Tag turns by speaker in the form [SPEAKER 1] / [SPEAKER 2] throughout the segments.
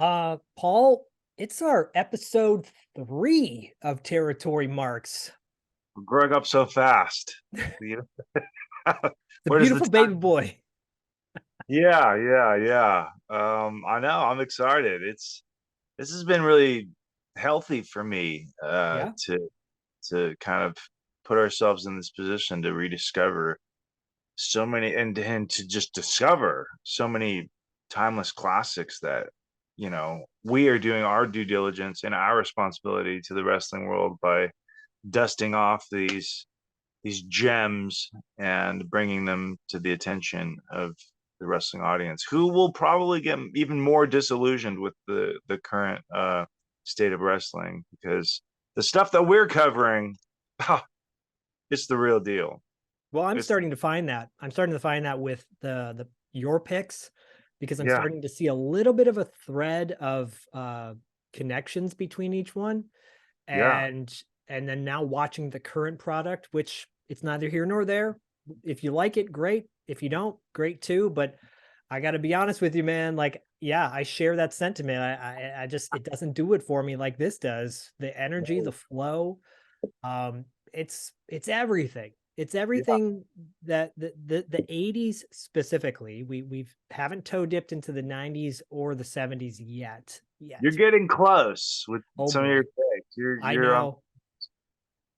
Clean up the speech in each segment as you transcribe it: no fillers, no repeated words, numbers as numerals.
[SPEAKER 1] Paul, it's our episode 3 of Territory Marks.
[SPEAKER 2] We're growing up so fast. You know,
[SPEAKER 1] The
[SPEAKER 2] where does the
[SPEAKER 1] beautiful baby
[SPEAKER 2] time?
[SPEAKER 1] boy.
[SPEAKER 2] Yeah. I know. I'm excited. This has been really healthy for me
[SPEAKER 1] Yeah.
[SPEAKER 2] to kind of put ourselves in this position to rediscover so many and to just discover so many timeless classics that we are doing our due diligence and our responsibility to the wrestling world by dusting off these gems and bringing them to the attention of the wrestling audience, who will probably get even more disillusioned with the current state of wrestling, because the stuff that we're covering, it's the real deal.
[SPEAKER 1] Well, I'm
[SPEAKER 2] It's
[SPEAKER 1] starting to find that. I'm starting to find that with the your picks because I'm
[SPEAKER 2] Yeah,
[SPEAKER 1] starting to see a little bit of a thread of connections between each one.
[SPEAKER 2] yeah,
[SPEAKER 1] And and then now watching the current product, which it's neither here nor there. If you like it, great. If you don't, great too. But I got to be honest with you, man. Like, yeah, I share that sentiment. I just it doesn't do it for me like this does. The energy, the flow, it's everything. It's
[SPEAKER 2] yeah.
[SPEAKER 1] everything that the 80s specifically. We haven't toe dipped into the 90s or the 70s yet.
[SPEAKER 2] You're
[SPEAKER 1] Yet.
[SPEAKER 2] getting close with
[SPEAKER 1] Oh
[SPEAKER 2] some of your
[SPEAKER 1] boy.
[SPEAKER 2] picks. You're
[SPEAKER 1] I
[SPEAKER 2] you're
[SPEAKER 1] know.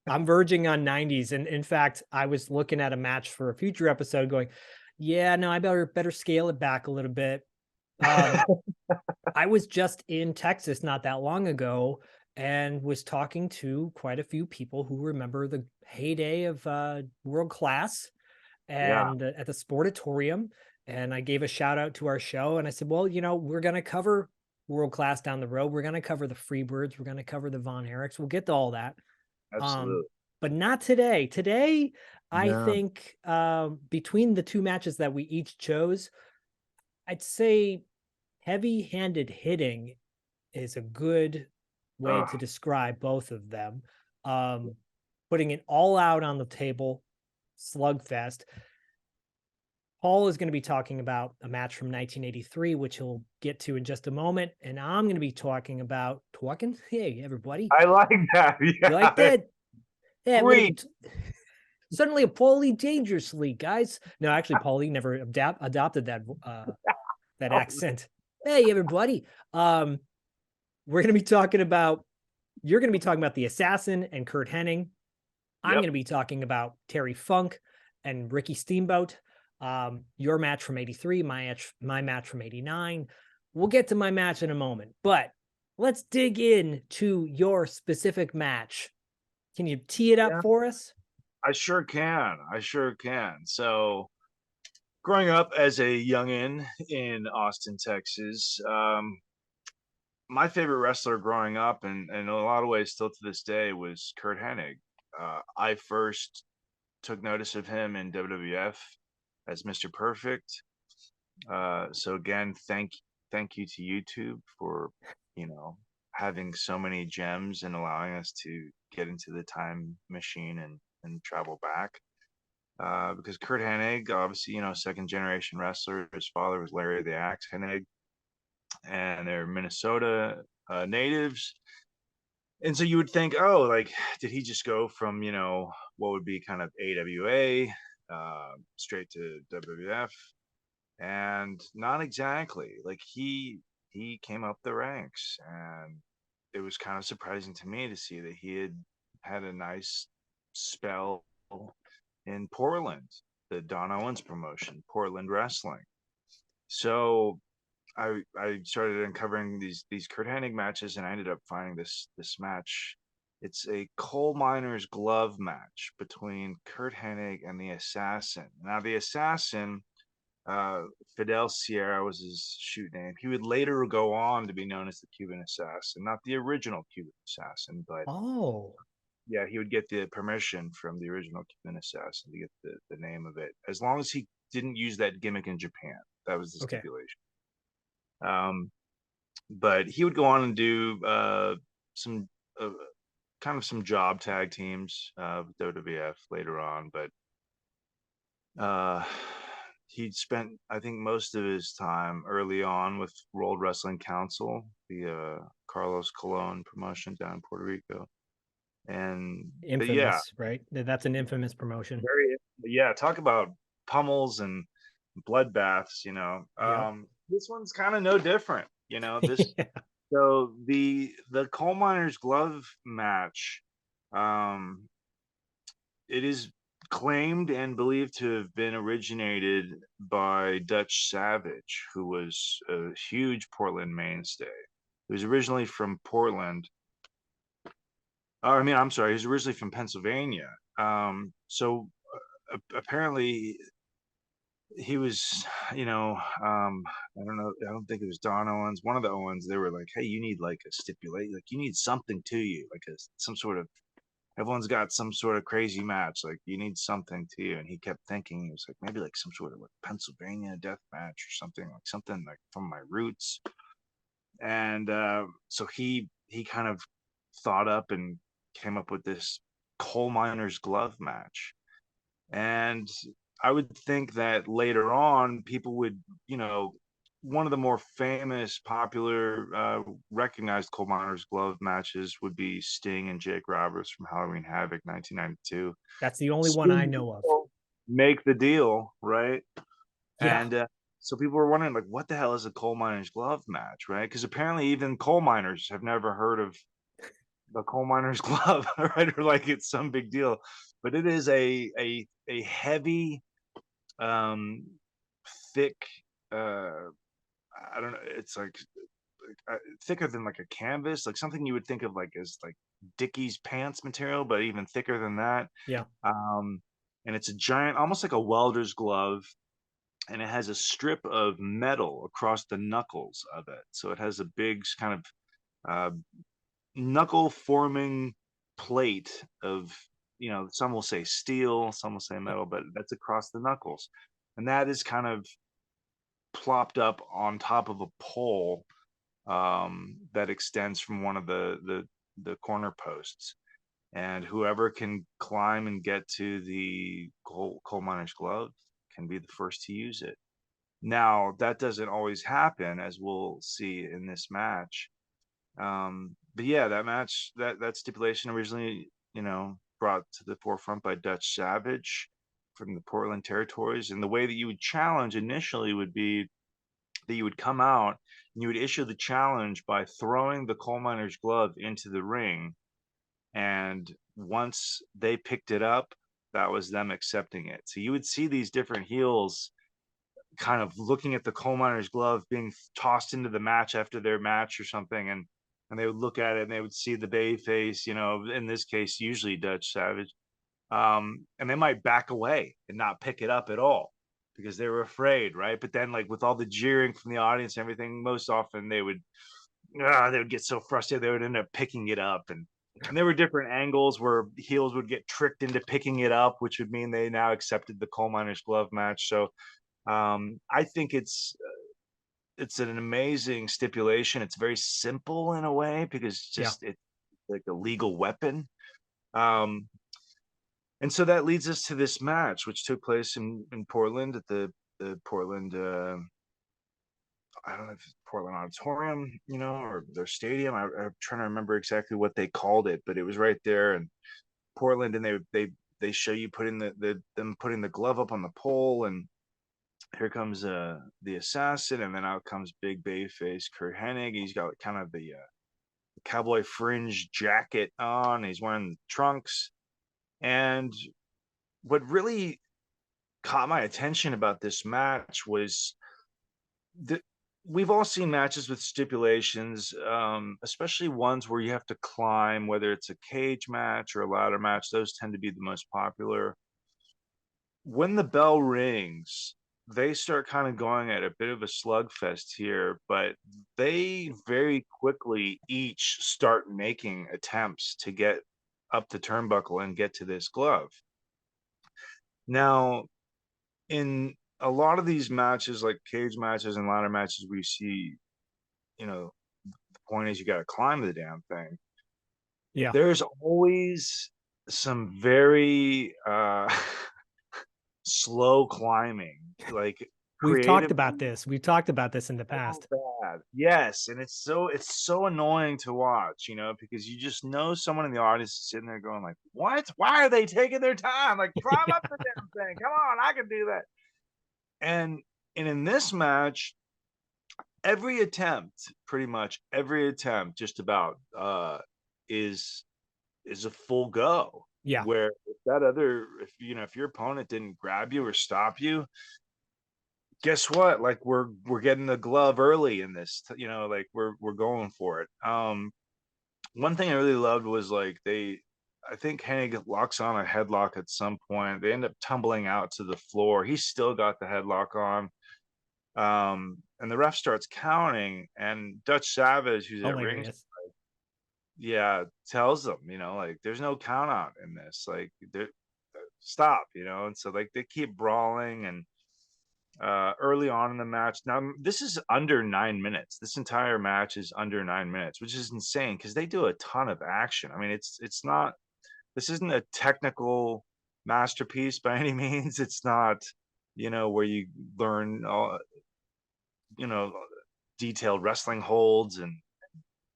[SPEAKER 1] I'm verging on 90s. And in fact, I was looking at a match for a future episode going, yeah, no, I better scale it back a little bit. Um, I was just in Texas not that long ago and was talking to quite a few people who remember the heyday of world class
[SPEAKER 2] Yeah,
[SPEAKER 1] and at the Sportatorium. And I gave a shout out to our show and I said, well, we're going to cover world class down the road. We're going to cover the Freebirds. We're going to cover the Von Erichs. We'll get to all that. Um,
[SPEAKER 2] absolutely.
[SPEAKER 1] but not today. Today, I
[SPEAKER 2] No.
[SPEAKER 1] think between the two matches that we each chose, I'd say heavy-handed hitting is a good way to
[SPEAKER 2] Ugh.
[SPEAKER 1] describe both of them. Um, Putting it all out on the table, slugfest. Paul is going to be talking about a match from 1983, which he'll get to in just a moment, and I'm going to be talking. Hey, everybody,
[SPEAKER 2] I like that.
[SPEAKER 1] you like
[SPEAKER 2] Yeah,
[SPEAKER 1] that? Yeah, I'm going to
[SPEAKER 2] great.
[SPEAKER 1] be suddenly a Paulie dangerously, guys. No, actually, Paulie never adopted that accent. Hey, everybody. We're gonna be talking about you're gonna be talking about the assassin and Curt Henning. I'm
[SPEAKER 2] Yep.
[SPEAKER 1] gonna be talking about Terry Funk and Ricky Steamboat. Your match from '83, my match from '89. We'll get to my match in a moment, but let's dig in to your specific match. Can you tee it up
[SPEAKER 2] Yeah,
[SPEAKER 1] for us?
[SPEAKER 2] I sure can. I sure can. So, growing up as a youngin in Austin, Texas, my favorite wrestler growing up, and in a lot of ways still to this day, was Curt Hennig. I first took notice of him in WWF as Mr. Perfect. So again, thank you to YouTube for you know having so many gems and allowing us to get into the time machine and travel back. Because Curt Hennig, obviously, second generation wrestler. His father was Larry the Axe Hennig, and they're Minnesota natives. And so you would think, oh, like, did he just go from, what would be kind of AWA straight to WWF? And not exactly. Like he came up the ranks, and it was kind of surprising to me to see that he had a nice spell in Portland, the Don Owens promotion, Portland Wrestling. So I started uncovering these Curt Hennig matches, and I ended up finding this match. It's a coal miner's glove match between Curt Hennig and the Assassin. Now the Assassin, uh, Fidel Sierra was his shoot name. He would later go on to be known as the Cuban Assassin, not the original Cuban Assassin, but
[SPEAKER 1] Oh,
[SPEAKER 2] yeah, he would get the permission from the original Cuban Assassin to get the name of it, as long as he didn't use that gimmick in Japan. That was the
[SPEAKER 1] okay.
[SPEAKER 2] stipulation. Um, but he would go on and do some uh, kind of some job tag teams with WWF later on. But uh, He'd spent, I think, most of his time early on with World Wrestling Council, the Carlos Colon promotion down in Puerto Rico. But yeah,
[SPEAKER 1] Infamous, right? That's an infamous promotion.
[SPEAKER 2] yeah, talk about pummels and bloodbaths,
[SPEAKER 1] Yep.
[SPEAKER 2] this one's kind of no different, this. So the coal miners glove match, um it is claimed and believed to have been originated by Dutch Savage, who was a huge Portland mainstay. He was originally from Portland. I mean, I'm sorry, he was originally from Pennsylvania. Apparently he was, I don't know, I don't think it was Don Owens, one of the Owens. They were like, hey, you need like a stipulate, like you need something to you, like some sort of, everyone's got some sort of crazy match, like you need something to you. And he kept thinking, he was like, maybe like some sort of like Pennsylvania death match or something like from my roots. And so he kind of thought up and came up with this coal miners glove match. And I would think that later on, people would, one of the more famous, popular, recognized coal miners glove matches would be Sting and Jake Roberts from Halloween Havoc 1992.
[SPEAKER 1] That's the only one I
[SPEAKER 2] Sting
[SPEAKER 1] know of.
[SPEAKER 2] make the deal, right?
[SPEAKER 1] Yeah.
[SPEAKER 2] And so people were wondering, like, what the hell is a coal miners glove match, right? Because apparently even coal miners have never heard of the coal miners glove, right? Or like it's some big deal. But it is a heavy, um thick, I don't know, it's like thicker than like a canvas, like something you would think of like as like Dickies pants material, but even thicker than that.
[SPEAKER 1] Yeah.
[SPEAKER 2] um and it's a giant, almost like a welder's glove, and it has a strip of metal across the knuckles of it, so it has a big kind of uh knuckle forming plate of, some will say steel, some will say metal, but that's across the knuckles. And that is kind of plopped up on top of a pole, that extends from one of the corner posts. And whoever can climb and get to the coal miner's glove can be the first to use it. Now, that doesn't always happen, as we'll see in this match. But yeah, that match, that stipulation originally, brought to the forefront by Dutch Savage from the Portland territories. And the way that you would challenge initially would be that you would come out and you would issue the challenge by throwing the coal miner's glove into the ring. And once they picked it up, that was them accepting it. So you would see these different heels kind of looking at the coal miner's glove being tossed into the match after their match or something, and they would look at it and they would see the bay face, in this case usually Dutch Savage, and they might back away and not pick it up at all because they were afraid, right? But then, like, with all the jeering from the audience and everything, most often they would get so frustrated they would end up picking it up. And there were different angles where heels would get tricked into picking it up, which would mean they now accepted the coal miner's glove match. So I think it's an amazing stipulation. It's very simple in a way because
[SPEAKER 1] Yeah.
[SPEAKER 2] just it's like a legal weapon. Um, and so that leads us to this match, which took place in Portland at the Portland, I don't know if it's Portland Auditorium, or their stadium. I'm trying to remember exactly what they called it, but it was right there in Portland. And they show you putting them putting the glove up on the pole, and here comes the assassin, and then out comes big babyface Curt Hennig. He's got kind of the cowboy fringe jacket on. He's wearing trunks. And what really caught my attention about this match was that we've all seen matches with stipulations, especially ones where you have to climb, whether it's a cage match or a ladder match. Those tend to be the most popular. When the bell rings, they start kind of going at a bit of a slugfest here, but they very quickly each start making attempts to get up the turnbuckle and get to this glove. Now, in a lot of these matches, like cage matches and ladder matches, we see, the point is you got to climb the damn thing.
[SPEAKER 1] Yeah.
[SPEAKER 2] There's always some very slow climbing, like
[SPEAKER 1] We've talked
[SPEAKER 2] creative.
[SPEAKER 1] about this. We've talked about this in the
[SPEAKER 2] So
[SPEAKER 1] past.
[SPEAKER 2] bad. Yes, and it's so annoying to watch, because you just know someone in the audience is sitting there going like, "What? Why are they taking their time? Like, climb up the damn thing. Come on, I can do that." And and in this match, pretty much every attempt, just about, is is a full go.
[SPEAKER 1] Yeah.
[SPEAKER 2] Where if your opponent didn't grab you or stop you, guess what? Like we're getting the glove early in this. Like we're going for it. One thing I really loved was like I think Hennig locks on a headlock at some point. They end up tumbling out to the floor. He's still got the headlock on. And the ref starts counting, and Dutch Savage, who's at ring,
[SPEAKER 1] Hilarious.
[SPEAKER 2] yeah, tells them, like there's no count out in this. Like stop, and so like they keep brawling and early on in the match. Now, this is under 9 minutes. This entire match is under 9 minutes, which is insane because they do a ton of action. I mean, it's not. This isn't a technical masterpiece by any means. It's not, where you learn all, you know, detailed wrestling holds and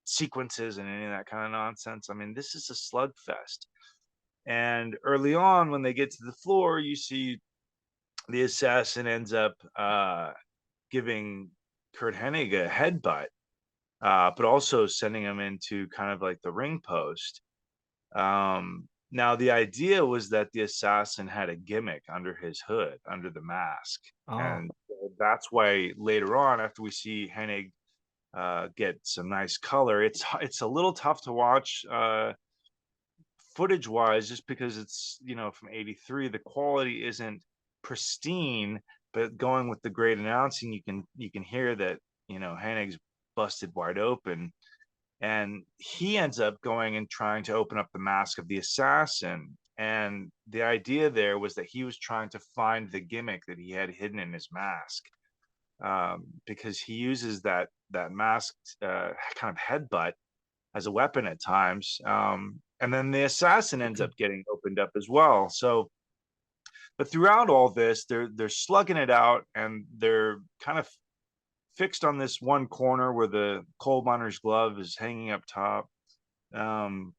[SPEAKER 2] sequences and any of that kind of nonsense. I mean, this is a slugfest. And early on, when they get to the floor, you see the assassin ends up giving Curt Hennig a headbutt, but also sending him into kind of like the ring post. Now, the idea was that the assassin had a gimmick under his hood, under the mask.
[SPEAKER 1] Oh,
[SPEAKER 2] And that's why later on, after we see Hennig get some nice color, it's a little tough to watch footage wise, just because it's, from 83. The quality isn't pristine, but going with the great announcing, you can hear that, Hennig's busted wide open, and he ends up going and trying to open up the mask of the assassin. And the idea there was that he was trying to find the gimmick that he had hidden in his mask, because he uses that masked kind of headbutt as a weapon at times. And then the assassin ends up getting opened up as well. So, but throughout all this, they're slugging it out, and they're kind of fixed on this one corner where the coal miner's glove is hanging up top. Um,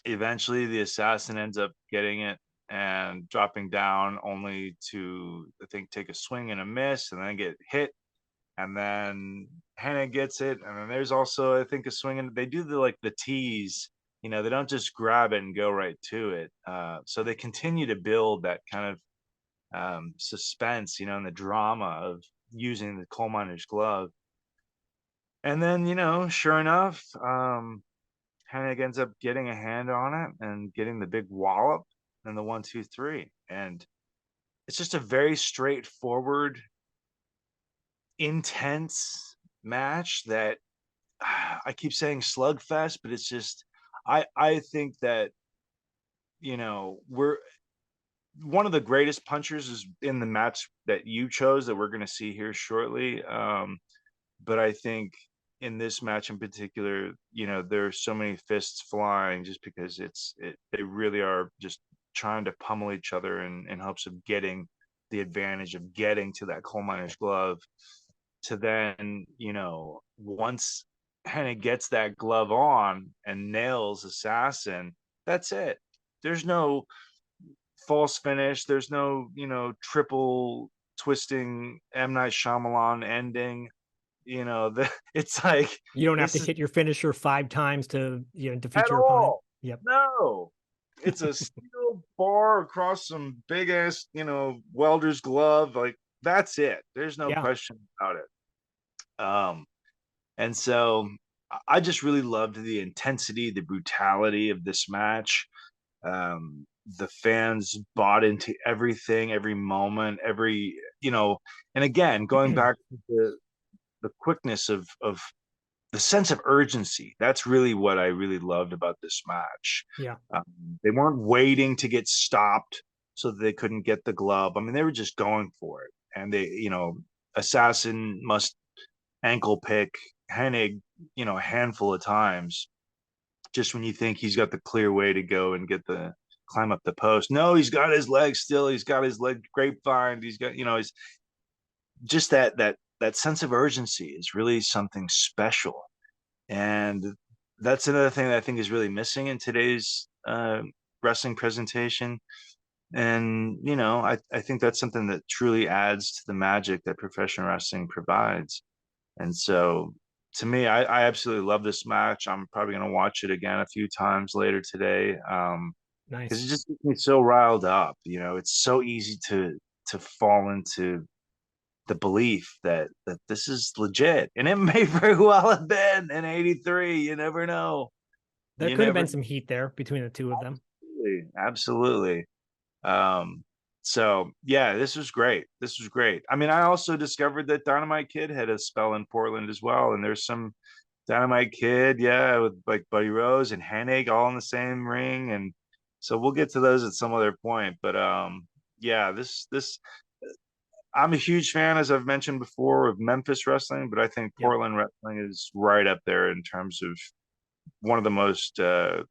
[SPEAKER 2] Eventually, the assassin ends up getting it and dropping down, only to, I think, take a swing and a miss, and then get hit. And then Hannah gets it, and then there's also, I think, a swing, and they do the tease. They don't just grab it and go right to it. So they continue to build that kind of suspense, and the drama of using the coal miner's glove. And then, sure enough, Hennig ends up getting a hand on it and getting the big wallop and the 1, 2, 3. And it's just a very straightforward, intense match that I keep saying slugfest, but it's just, I think that, we're one of the greatest punchers is in the match that you chose that we're going to see here shortly. But I think in this match in particular, there's so many fists flying, just because they really are just trying to pummel each other in hopes of getting the advantage of getting to that coal miner's glove. To then, once Hennig gets that glove on and nails assassin, that's it. There's no false finish. There's no, triple twisting M. Night Shyamalan ending. It's like,
[SPEAKER 1] you don't have to
[SPEAKER 2] this is
[SPEAKER 1] hit your finisher 5 times to defeat
[SPEAKER 2] at
[SPEAKER 1] your opponent.
[SPEAKER 2] all.
[SPEAKER 1] Yep.
[SPEAKER 2] No, it's a steel bar across some big ass, welder's glove. Like, that's it. There's no
[SPEAKER 1] Yeah.
[SPEAKER 2] question about it. And so I just really loved the intensity, the brutality of this match. The fans bought into everything, every moment, and again, going back to the quickness of the sense of urgency. That's really what I really loved about this match.
[SPEAKER 1] Yeah.
[SPEAKER 2] They weren't waiting to get stopped so that they couldn't get the glove. I mean, they were just going for it. And Assassin must ankle pick Hennig, a handful of times, just when you think he's got the clear way to go and get climb up the post. No, he's got his leg still. He's got his leg grapevine. He's got, he's just that sense of urgency is really something special. And that's another thing that I think is really missing in today's wrestling presentation. And, I think that's something that truly adds to the magic that professional wrestling provides. And so to me, I absolutely love this match. I'm probably going to watch it again a few times later today. Because
[SPEAKER 1] Nice.
[SPEAKER 2] it just gets me so riled up. It's so easy to fall into the belief that this is legit, and it may very well have been in '83. You never know.
[SPEAKER 1] There
[SPEAKER 2] You
[SPEAKER 1] could have
[SPEAKER 2] never.
[SPEAKER 1] been some heat there between the two of them.
[SPEAKER 2] Absolutely, absolutely. So yeah, this was great. This was great. I mean, I also discovered that Dynamite Kid had a spell in Portland as well, and there's some Dynamite Kid, yeah, with like Buddy Rose and Hennig all in the same ring, and so we'll get to those at some other point. But yeah, this I'm a huge fan, as I've mentioned before, of Memphis wrestling, but I think
[SPEAKER 1] Yep.
[SPEAKER 2] Portland wrestling is right up there in terms of one of the most. I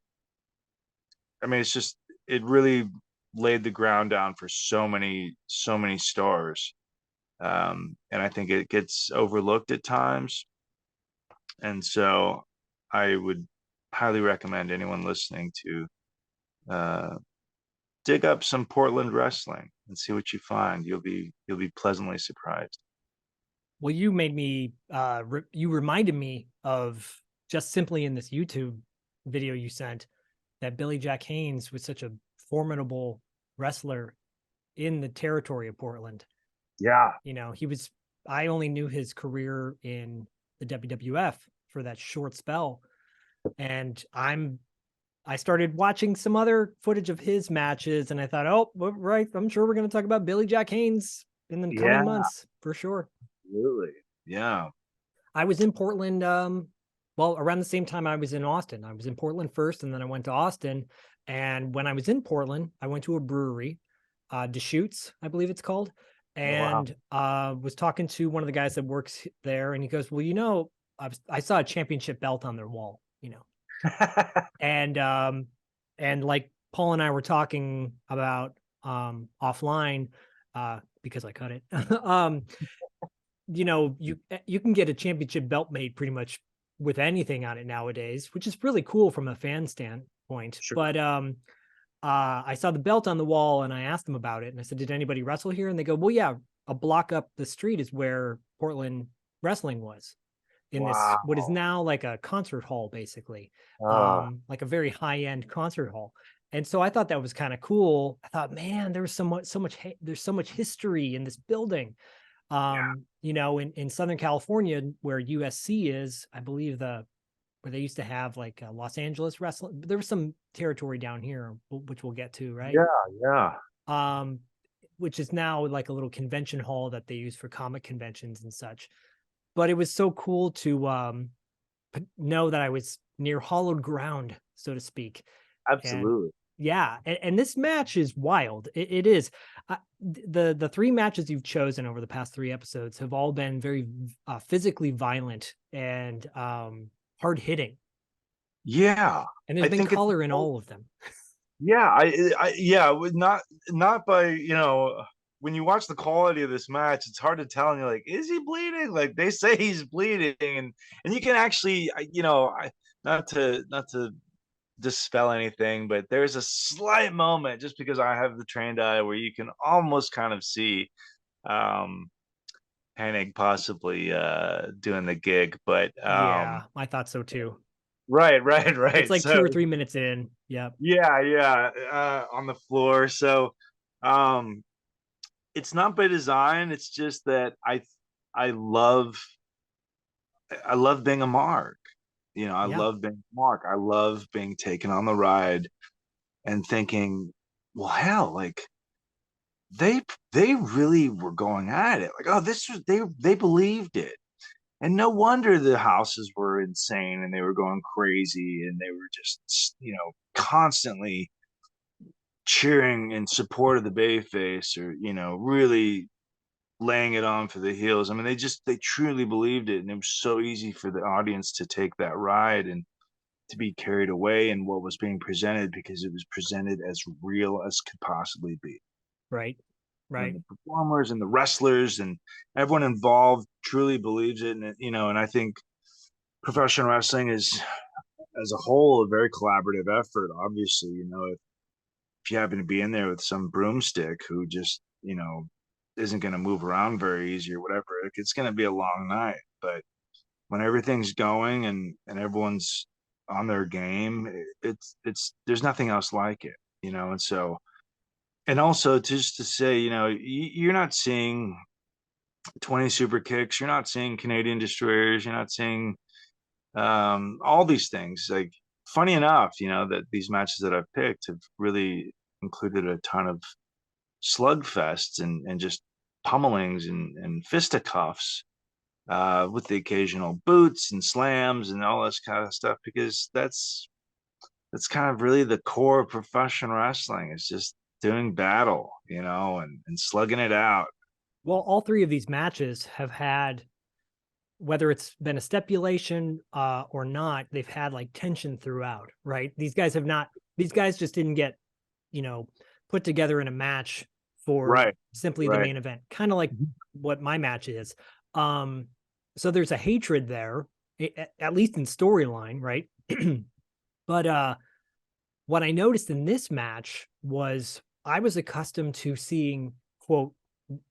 [SPEAKER 2] mean, it really laid the ground down for so many stars, and I think it gets overlooked at times. And so, I would highly recommend anyone listening to uh, dig up some Portland wrestling and see what you find. You'll be pleasantly surprised.
[SPEAKER 1] Well, you made me you reminded me of just simply in this YouTube video you sent that Billy Jack Haynes was such a formidable wrestler in the territory of Portland.
[SPEAKER 2] Yeah,
[SPEAKER 1] He was I only knew his career in the WWF for that short spell. And I started watching some other footage of his matches and I thought, oh, right, I'm sure we're going to talk about Billy Jack Haynes in the
[SPEAKER 2] yeah,
[SPEAKER 1] coming months for sure.
[SPEAKER 2] absolutely. Yeah.
[SPEAKER 1] I was in Portland. Well, around the same time I was in Austin. I was in Portland first, and then I went to Austin. And when I was in Portland, I went to a brewery, Deschutes, I believe it's called,
[SPEAKER 2] Wow.
[SPEAKER 1] and was talking to one of the guys that works there, and he goes, "Well, I saw a championship belt on their wall, and like Paul and I were talking about offline, because I cut it. You can get a championship belt made pretty much with anything on it nowadays, which is really cool from a fan standpoint.
[SPEAKER 2] Sure.
[SPEAKER 1] But I saw the belt on the wall and I asked them about it, and I said, "Did anybody wrestle here?" And they go, "Well, yeah, a block up the street is where Portland wrestling was, in this what is
[SPEAKER 2] Wow.
[SPEAKER 1] now like a concert hall, basically,
[SPEAKER 2] Oh,
[SPEAKER 1] like a very high end concert hall." And so I thought that was kind of cool. I thought, man, there's there's so much history in this building.
[SPEAKER 2] yeah.
[SPEAKER 1] In Southern California, where USC is, I believe where they used to have like Los Angeles wrestling. There was some territory down here, which we'll get to, right?
[SPEAKER 2] Yeah, yeah.
[SPEAKER 1] Um, which is now like a little convention hall that they use for comic conventions and such. But it was so cool to know that I was near hollowed ground, so to speak. And
[SPEAKER 2] Absolutely.
[SPEAKER 1] yeah, and this match is wild. It is. The three matches you've chosen over the past three episodes have all been very physically violent and hard hitting,
[SPEAKER 2] Yeah.
[SPEAKER 1] and there's
[SPEAKER 2] I
[SPEAKER 1] been
[SPEAKER 2] think it's
[SPEAKER 1] color in all of them.
[SPEAKER 2] yeah, yeah, not by, when you watch the quality of this match, it's hard to tell, and you're like, is he bleeding? Like they say he's bleeding, and you can actually, not to dispel anything, but there's a slight moment just because I have the trained eye where you can almost kind of see um Hennig possibly doing the gig, but
[SPEAKER 1] Yeah, I thought so too.
[SPEAKER 2] right, right,
[SPEAKER 1] It's
[SPEAKER 2] right.
[SPEAKER 1] like
[SPEAKER 2] So
[SPEAKER 1] 2 or 3 minutes in. Yep.
[SPEAKER 2] yeah, yeah, on the floor. So um it's not by design. It's just that I love I love being a mark. I
[SPEAKER 1] Yeah.
[SPEAKER 2] love being a mark. I love being taken on the ride and thinking, well, hell, like they they really were going at it. Like, oh, this was they believed it. And no wonder the houses were insane and they were going crazy and they were just, constantly cheering in support of the Bayface, or, really laying it on for the heels. I mean, they truly believed it, and it was so easy for the audience to take that ride. And to be carried away in what was being presented because it was presented as real as could possibly be.
[SPEAKER 1] Right.
[SPEAKER 2] And
[SPEAKER 1] Right.
[SPEAKER 2] the performers and the wrestlers and everyone involved truly believes it. And, and I think professional wrestling is, as a whole, a very collaborative effort. Obviously, if you happen to be in there with some broomstick who just, isn't going to move around very easy or whatever, it's going to be a long night. But when everything's going and everyone's on their game, it's there's nothing else like it, and so, and also just to say, you're not seeing 20 super kicks, you're not seeing Canadian destroyers, you're not seeing all these things. Like, funny enough, that these matches that I've picked have really included a ton of slugfests and just pummelings and fisticuffs, with the occasional boots and slams and all this kind of stuff, because that's kind of really the core of professional wrestling. It's just doing battle, and slugging it out.
[SPEAKER 1] Well, all three of these matches have had, whether it's been a stipulation or not, they've had like tension throughout, right? These guys just didn't get, put together in a match for
[SPEAKER 2] Right,
[SPEAKER 1] simply the
[SPEAKER 2] right.
[SPEAKER 1] main event, kind of like what my match is. So there's a hatred there, at least in storyline, right? But what I noticed in this match was I was accustomed to seeing, quote,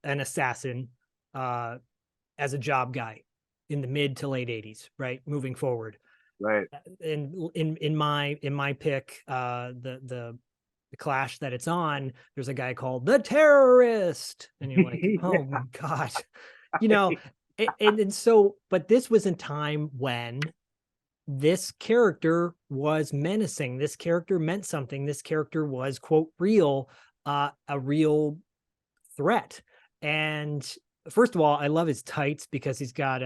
[SPEAKER 1] an assassin as a job guy in the mid to late 80s, right? Moving forward.
[SPEAKER 2] Right.
[SPEAKER 1] And in my pick, the clash that it's on, there's a guy called the Terrorist. And you're like, oh my God. You know, and so, but this was in time when this character was menacing. This character meant something. This character was, quote, real, a real threat. And first of all, I love his tights because he's got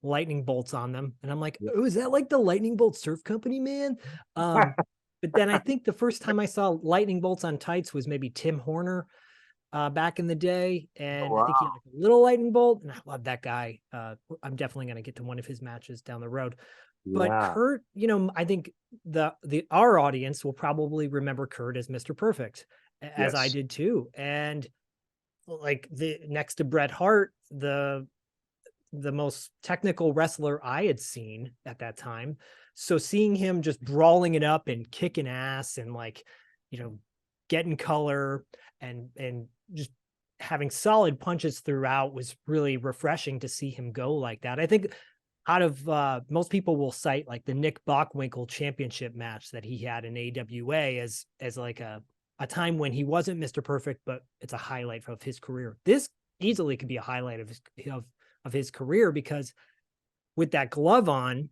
[SPEAKER 1] lightning bolts on them. And I'm like, oh, is that like the Lightning Bolt Surf Company, man? But then I think the first time I saw lightning bolts on tights was maybe Tim Horner back in the day.
[SPEAKER 2] Oh,
[SPEAKER 1] And I think he
[SPEAKER 2] wow.
[SPEAKER 1] had like a little lightning bolt. And I love that guy. I'm definitely going to get to one of his matches down the road. But
[SPEAKER 2] Yeah.
[SPEAKER 1] Curt, I think our audience will probably remember Curt as Mr. Perfect, as I
[SPEAKER 2] Yes.
[SPEAKER 1] did too. And like the next to Bret Hart, the most technical wrestler I had seen at that time. So seeing him just brawling it up and kicking ass and like, getting color and just having solid punches throughout was really refreshing to see him go like that. I think out of most people will cite like the Nick Bockwinkel championship match that he had in AWA as like a time when he wasn't Mr. Perfect, but it's a highlight of his career. This easily could be a highlight of his career because with that glove on,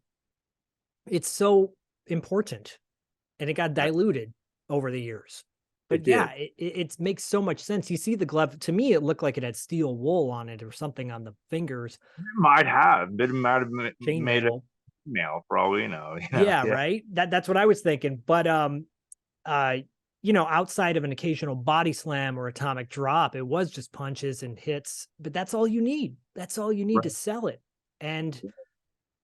[SPEAKER 1] it's so important and it got diluted over the years.
[SPEAKER 2] It
[SPEAKER 1] But
[SPEAKER 2] did.
[SPEAKER 1] yeah, it makes so much sense. You see the glove, to me, it looked like it had steel wool on it or something on the fingers,
[SPEAKER 2] Might have. It might have made a
[SPEAKER 1] chainmail.
[SPEAKER 2] female, probably, you know.
[SPEAKER 1] Yeah,
[SPEAKER 2] Yeah.
[SPEAKER 1] right. That's what I was thinking. But uh, outside of an occasional body slam or atomic drop, it was just punches and hits. But that's all you need. That's all you need to
[SPEAKER 2] Right.
[SPEAKER 1] sell it. And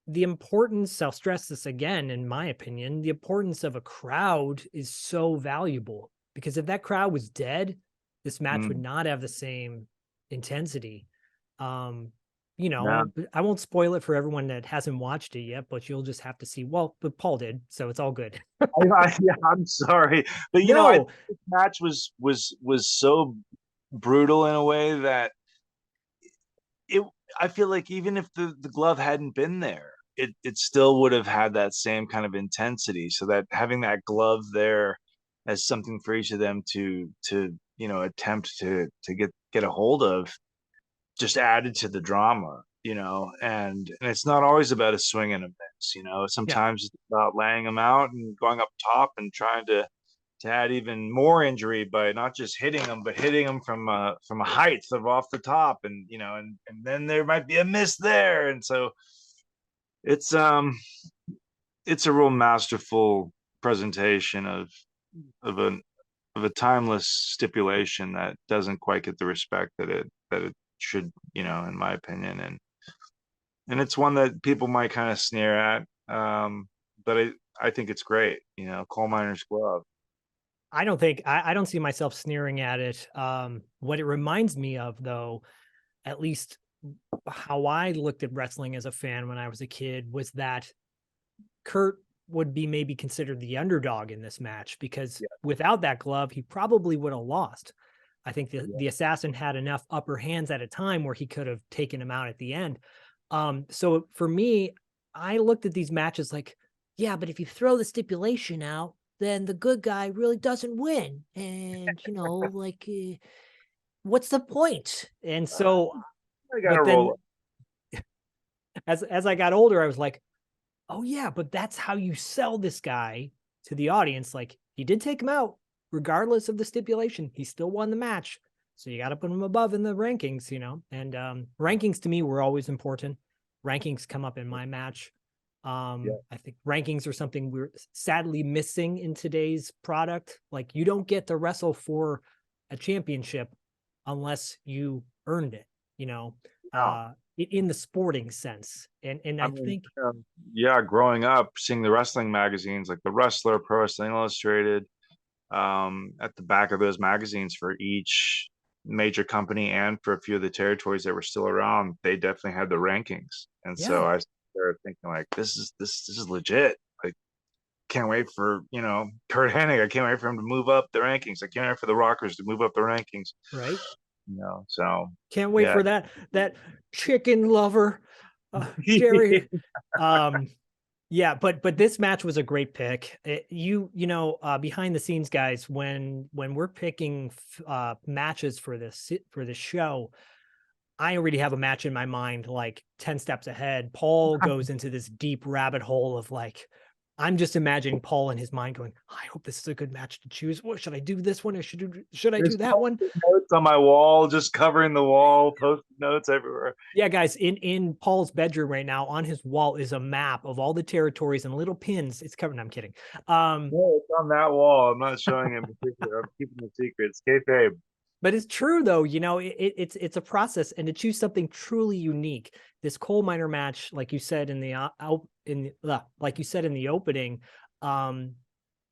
[SPEAKER 1] the importance, I'll stress this again, in my opinion, the importance of a crowd is so valuable because if that crowd was dead, this match would
[SPEAKER 2] Mm.
[SPEAKER 1] not have the same intensity. Um,
[SPEAKER 2] No.
[SPEAKER 1] I won't spoil it for everyone that hasn't watched it yet, but you'll just have to see. Well, but Paul did, so it's all good.
[SPEAKER 2] Yeah, I'm sorry, but I
[SPEAKER 1] No,
[SPEAKER 2] think this match was so brutal in a way that it. I feel like even if the glove hadn't been there, it still would have had that same kind of intensity. So that having that glove there as something for each of them to attempt to get a hold of just added to the drama, and it's not always about a swing and a miss,
[SPEAKER 1] yeah,
[SPEAKER 2] sometimes it's about laying them out and going up top and trying to add even more injury by not just hitting them, but hitting them from a height of off the top, and then there might be a miss there, and so it's it's a real masterful presentation of a of a timeless stipulation that doesn't quite get the respect that it should, in my opinion, and it's one that people might kind of sneer at, but I I think it's great. Coal miner's glove.
[SPEAKER 1] I don't think I don't see myself sneering at it. What it reminds me of, though, at least how I looked at wrestling as a fan when I was a kid, was that Curt would be maybe considered the underdog in this match, because
[SPEAKER 2] Yeah,
[SPEAKER 1] without that glove, he probably would have lost. I think
[SPEAKER 2] yeah,
[SPEAKER 1] the assassin had enough upper hands at a time where he could have taken him out at the end. So for me, I looked at these matches like, yeah, but if you throw the stipulation out, then the good guy really doesn't win. And, what's the point? And
[SPEAKER 2] uh,
[SPEAKER 1] so,
[SPEAKER 2] I gotta
[SPEAKER 1] but then
[SPEAKER 2] roll.
[SPEAKER 1] as I got older, I was like, oh yeah, but that's how you sell this guy to the audience. Like, he did take him out, regardless of the stipulation. He still won the match. So you got to put him above in the rankings. And rankings to me were always important. Rankings come up in my match.
[SPEAKER 2] Yeah,
[SPEAKER 1] I think rankings are something we're sadly missing in today's product. Like, you don't get to wrestle for a championship unless you earned it, you know,
[SPEAKER 2] no.
[SPEAKER 1] uh, in the sporting sense. And
[SPEAKER 2] I
[SPEAKER 1] I
[SPEAKER 2] mean,
[SPEAKER 1] think,
[SPEAKER 2] yeah, growing up, seeing the wrestling magazines like The Wrestler, Pro Wrestling Illustrated, at the back of those magazines for each major company and for a few of the territories that were still around, they definitely had the rankings. And so
[SPEAKER 1] yeah,
[SPEAKER 2] I started thinking like, this is legit. Like, can't wait for, Curt Hennig. I can't wait for him to move up the rankings. I can't wait for the Rockers to move up the rankings.
[SPEAKER 1] right.
[SPEAKER 2] So
[SPEAKER 1] Can't wait
[SPEAKER 2] yeah.
[SPEAKER 1] for that chicken lover, Jerry. Um, yeah, but this match was a great pick. Behind the scenes guys, when we're picking matches for this show, I already have a match in my mind, like 10 steps ahead. Paul goes into this deep rabbit hole of like, I'm just imagining Paul in his mind going, I hope this is a good match to choose. What should I do, this one, or should I do
[SPEAKER 2] There's
[SPEAKER 1] that one?
[SPEAKER 2] notes on my wall, just covering the wall, post notes everywhere.
[SPEAKER 1] Yeah, guys, in Paul's bedroom right now, on his wall is a map of all the territories and little pins. It's covered. No, I'm kidding.
[SPEAKER 2] No, it's on that wall. I'm not showing him in particular. I'm keeping the secrets. Kayfabe.
[SPEAKER 1] But it's true though. It's a process, and to choose something truly unique. This coal miner match, like you said in the like you said in the opening, um,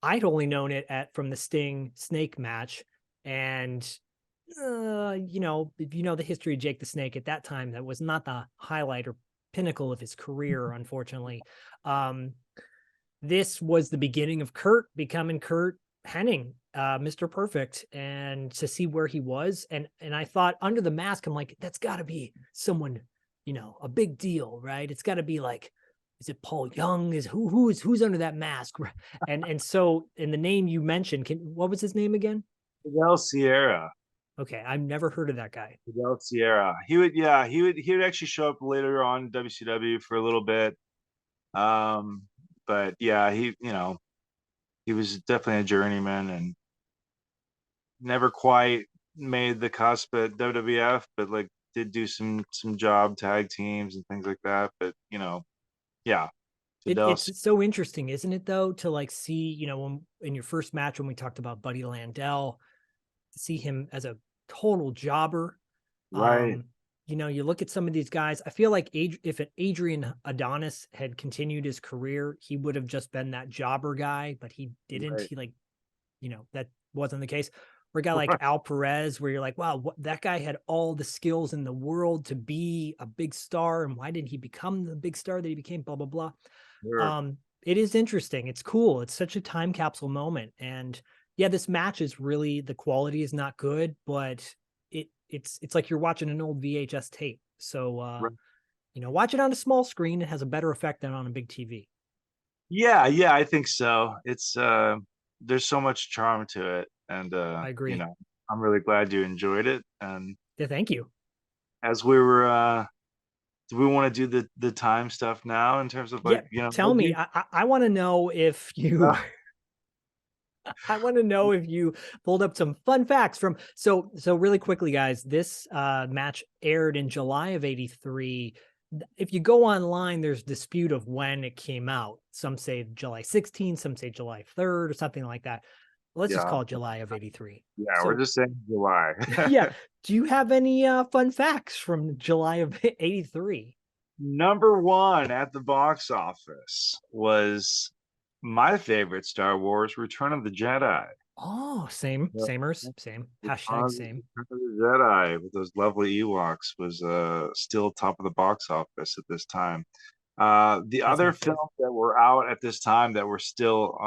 [SPEAKER 1] I'd only known it from the Sting Snake match, and if you know the history of Jake the Snake, at that time, that was not the highlight or pinnacle of his career, unfortunately. Um, this was the beginning of Curt becoming Curt Henning, Mr. Perfect, and to see where he was, and I thought under the mask, I'm like, that's got to be someone, a big deal, right? It's got to be like, is it Paul Young? Is who's under that mask? And so, in the name you mentioned, what was his name again?
[SPEAKER 2] Fidel Sierra.
[SPEAKER 1] Okay, I've never heard of that guy.
[SPEAKER 2] Fidel Sierra. He would actually show up later on in WCW for a little bit. But yeah, he was definitely a journeyman and never quite made the cusp at WWF, but like did do some job tag teams and things like that. But yeah, Fidel.
[SPEAKER 1] It's so interesting, isn't it, though, to like see, in your first match when we talked about Buddy Landell, to see him as a total jobber.
[SPEAKER 2] Right,
[SPEAKER 1] You look at some of these guys, I feel like if Adrian Adonis had continued his career, he would have just been that jobber guy, but he didn't.
[SPEAKER 2] right,
[SPEAKER 1] He that wasn't the case. Or a guy like
[SPEAKER 2] right.
[SPEAKER 1] Al Perez, where you're like, wow, that guy had all the skills in the world to be a big star. And why didn't he become the big star that he became? Blah, blah, blah.
[SPEAKER 2] Sure.
[SPEAKER 1] It is interesting. It's cool. It's such a time capsule moment. And yeah, this match is really, the quality is not good, but it's like you're watching an old VHS tape. So
[SPEAKER 2] Right.
[SPEAKER 1] watch it on a small screen. It has a better effect than on a big TV.
[SPEAKER 2] Yeah, I think so. It's there's so much charm to it, and
[SPEAKER 1] I agree.
[SPEAKER 2] I'm really glad you enjoyed it. And
[SPEAKER 1] Yeah, thank you.
[SPEAKER 2] as we were, do we want to do the time stuff now in terms of
[SPEAKER 1] Yeah,
[SPEAKER 2] like
[SPEAKER 1] tell me. I want to know if you
[SPEAKER 2] uh,
[SPEAKER 1] I want to know if you pulled up some fun facts from, so really quickly, guys. This match aired in July of '83. If you go online, there's dispute of when it came out. Some say July 16th, some say July 3rd, or something like that. Let's just
[SPEAKER 2] yeah,
[SPEAKER 1] call it July of '83.
[SPEAKER 2] yeah, we're
[SPEAKER 1] So
[SPEAKER 2] just saying July.
[SPEAKER 1] yeah, do you have any fun facts from July of '83?
[SPEAKER 2] Number one at the box office was My favorite Star Wars, Return of the Jedi.
[SPEAKER 1] Oh, same,
[SPEAKER 2] Yeah.
[SPEAKER 1] samers, same. Hashtag same.
[SPEAKER 2] Return of the Jedi with those lovely Ewoks was still top of the box office at this time. The
[SPEAKER 1] That's my
[SPEAKER 2] other
[SPEAKER 1] fave.
[SPEAKER 2] films that were out at this time that were still,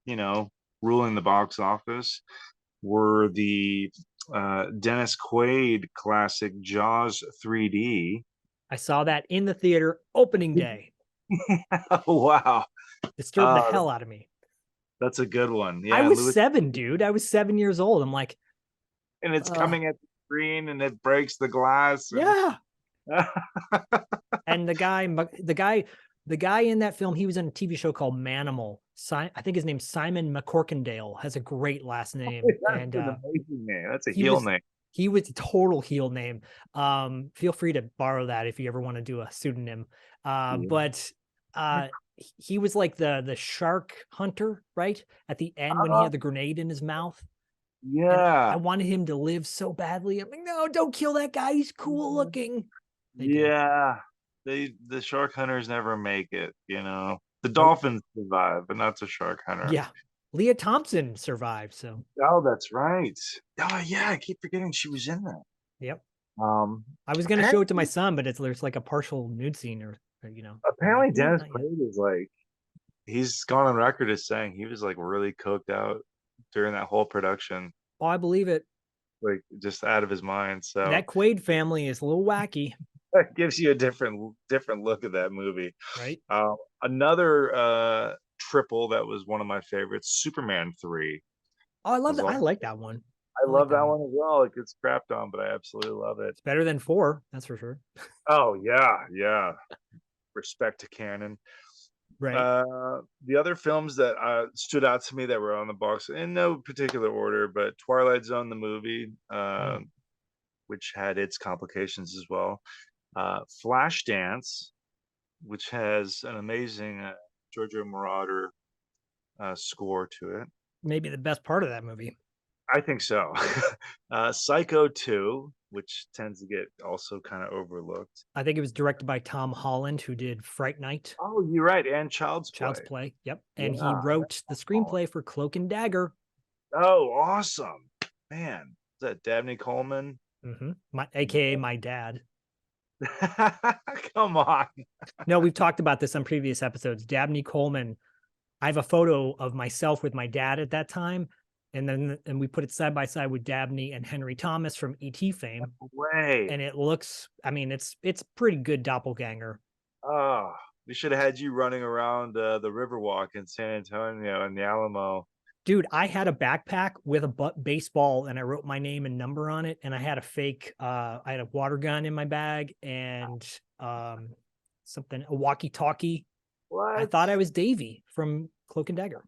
[SPEAKER 2] you know, ruling the box office were the Dennis Quaid classic Jaws 3D.
[SPEAKER 1] I saw that in the theater opening day.
[SPEAKER 2] Wow.
[SPEAKER 1] Disturbed the hell out of me.
[SPEAKER 2] That's a good one.
[SPEAKER 1] I
[SPEAKER 2] Yeah, and
[SPEAKER 1] was
[SPEAKER 2] Louis,
[SPEAKER 1] 7, dude. I was 7 years old. I'm like,
[SPEAKER 2] and it's coming at the screen and it breaks the glass and
[SPEAKER 1] yeah. And the guy in that film, he was in a TV show called Manimal. I think his name's Simon McCorkindale. Has a great last name,
[SPEAKER 2] that's
[SPEAKER 1] and
[SPEAKER 2] an amazing name. That's a
[SPEAKER 1] he
[SPEAKER 2] heel
[SPEAKER 1] was
[SPEAKER 2] name.
[SPEAKER 1] he was a total heel name. Feel free to borrow that if you ever want to do a pseudonym. But he was like the shark hunter, right? At the end when he
[SPEAKER 2] Uh,
[SPEAKER 1] had the grenade in his mouth. And I
[SPEAKER 2] yeah.
[SPEAKER 1] wanted him to live so badly. I'm like, no, don't kill that guy. He's cool looking. They did.
[SPEAKER 2] Yeah. The shark hunters never make it, you know. The
[SPEAKER 1] Nope.
[SPEAKER 2] dolphins survive, but not the shark hunter.
[SPEAKER 1] Yeah. Leah Thompson survived. So,
[SPEAKER 2] Oh, that's right. Oh yeah, I keep forgetting she was in that.
[SPEAKER 1] yep.
[SPEAKER 2] Um
[SPEAKER 1] I was going to show it to my
[SPEAKER 2] apparently,
[SPEAKER 1] son, but there's like a partial nude scene or. I'm like,
[SPEAKER 2] apparently
[SPEAKER 1] no,
[SPEAKER 2] Dennis
[SPEAKER 1] not yet.
[SPEAKER 2] Quaid is like he's gone on record as saying he was like really coked out during that whole production,
[SPEAKER 1] Oh, I believe it.
[SPEAKER 2] like just out of his mind. So
[SPEAKER 1] That Quaid family is a little wacky,
[SPEAKER 2] that gives you a different look at that movie.
[SPEAKER 1] right?
[SPEAKER 2] Another triple that was one of my favorites, Superman 3
[SPEAKER 1] Oh, I love
[SPEAKER 2] was
[SPEAKER 1] that. I
[SPEAKER 2] all.
[SPEAKER 1] like that one.
[SPEAKER 2] I
[SPEAKER 1] I like
[SPEAKER 2] love
[SPEAKER 1] that
[SPEAKER 2] that
[SPEAKER 1] one.
[SPEAKER 2] one as well. It gets crapped on, but I absolutely love it.
[SPEAKER 1] It's better than 4, that's for sure.
[SPEAKER 2] Oh yeah, yeah. Respect to canon.
[SPEAKER 1] Right.
[SPEAKER 2] The other films that stood out to me that were on the box in no particular order, but Twilight Zone the movie, which had its complications as well. Flashdance, which has an amazing Giorgio Moroder score to it.
[SPEAKER 1] Maybe the best part of that movie.
[SPEAKER 2] I think so. Psycho 2, which tends to get also kind of overlooked.
[SPEAKER 1] I think it was directed by Tom Holland, who did Fright Night,
[SPEAKER 2] Oh, you're right. And Child's
[SPEAKER 1] Child's
[SPEAKER 2] Play.
[SPEAKER 1] Play. Yep. And he
[SPEAKER 2] Yeah.
[SPEAKER 1] wrote the screenplay for Cloak and Dagger.
[SPEAKER 2] Oh, awesome. Man, is that Dabney Coleman?
[SPEAKER 1] AKA my dad.
[SPEAKER 2] Come on.
[SPEAKER 1] No, we've talked about this on previous episodes. Dabney Coleman. I have a photo of myself with my dad at that time. And we put it side by side with Dabney and Henry Thomas from ET fame.
[SPEAKER 2] Way.
[SPEAKER 1] And it looks, I mean, it's pretty good doppelganger.
[SPEAKER 2] Oh, we should have had you running around the Riverwalk in San Antonio and the Alamo.
[SPEAKER 1] Dude, I had a backpack with a baseball and I wrote my name and number on it. And I had a fake, I had a water gun in my bag and a walkie-talkie.
[SPEAKER 2] What?
[SPEAKER 1] I thought I was Davy from Cloak and Dagger.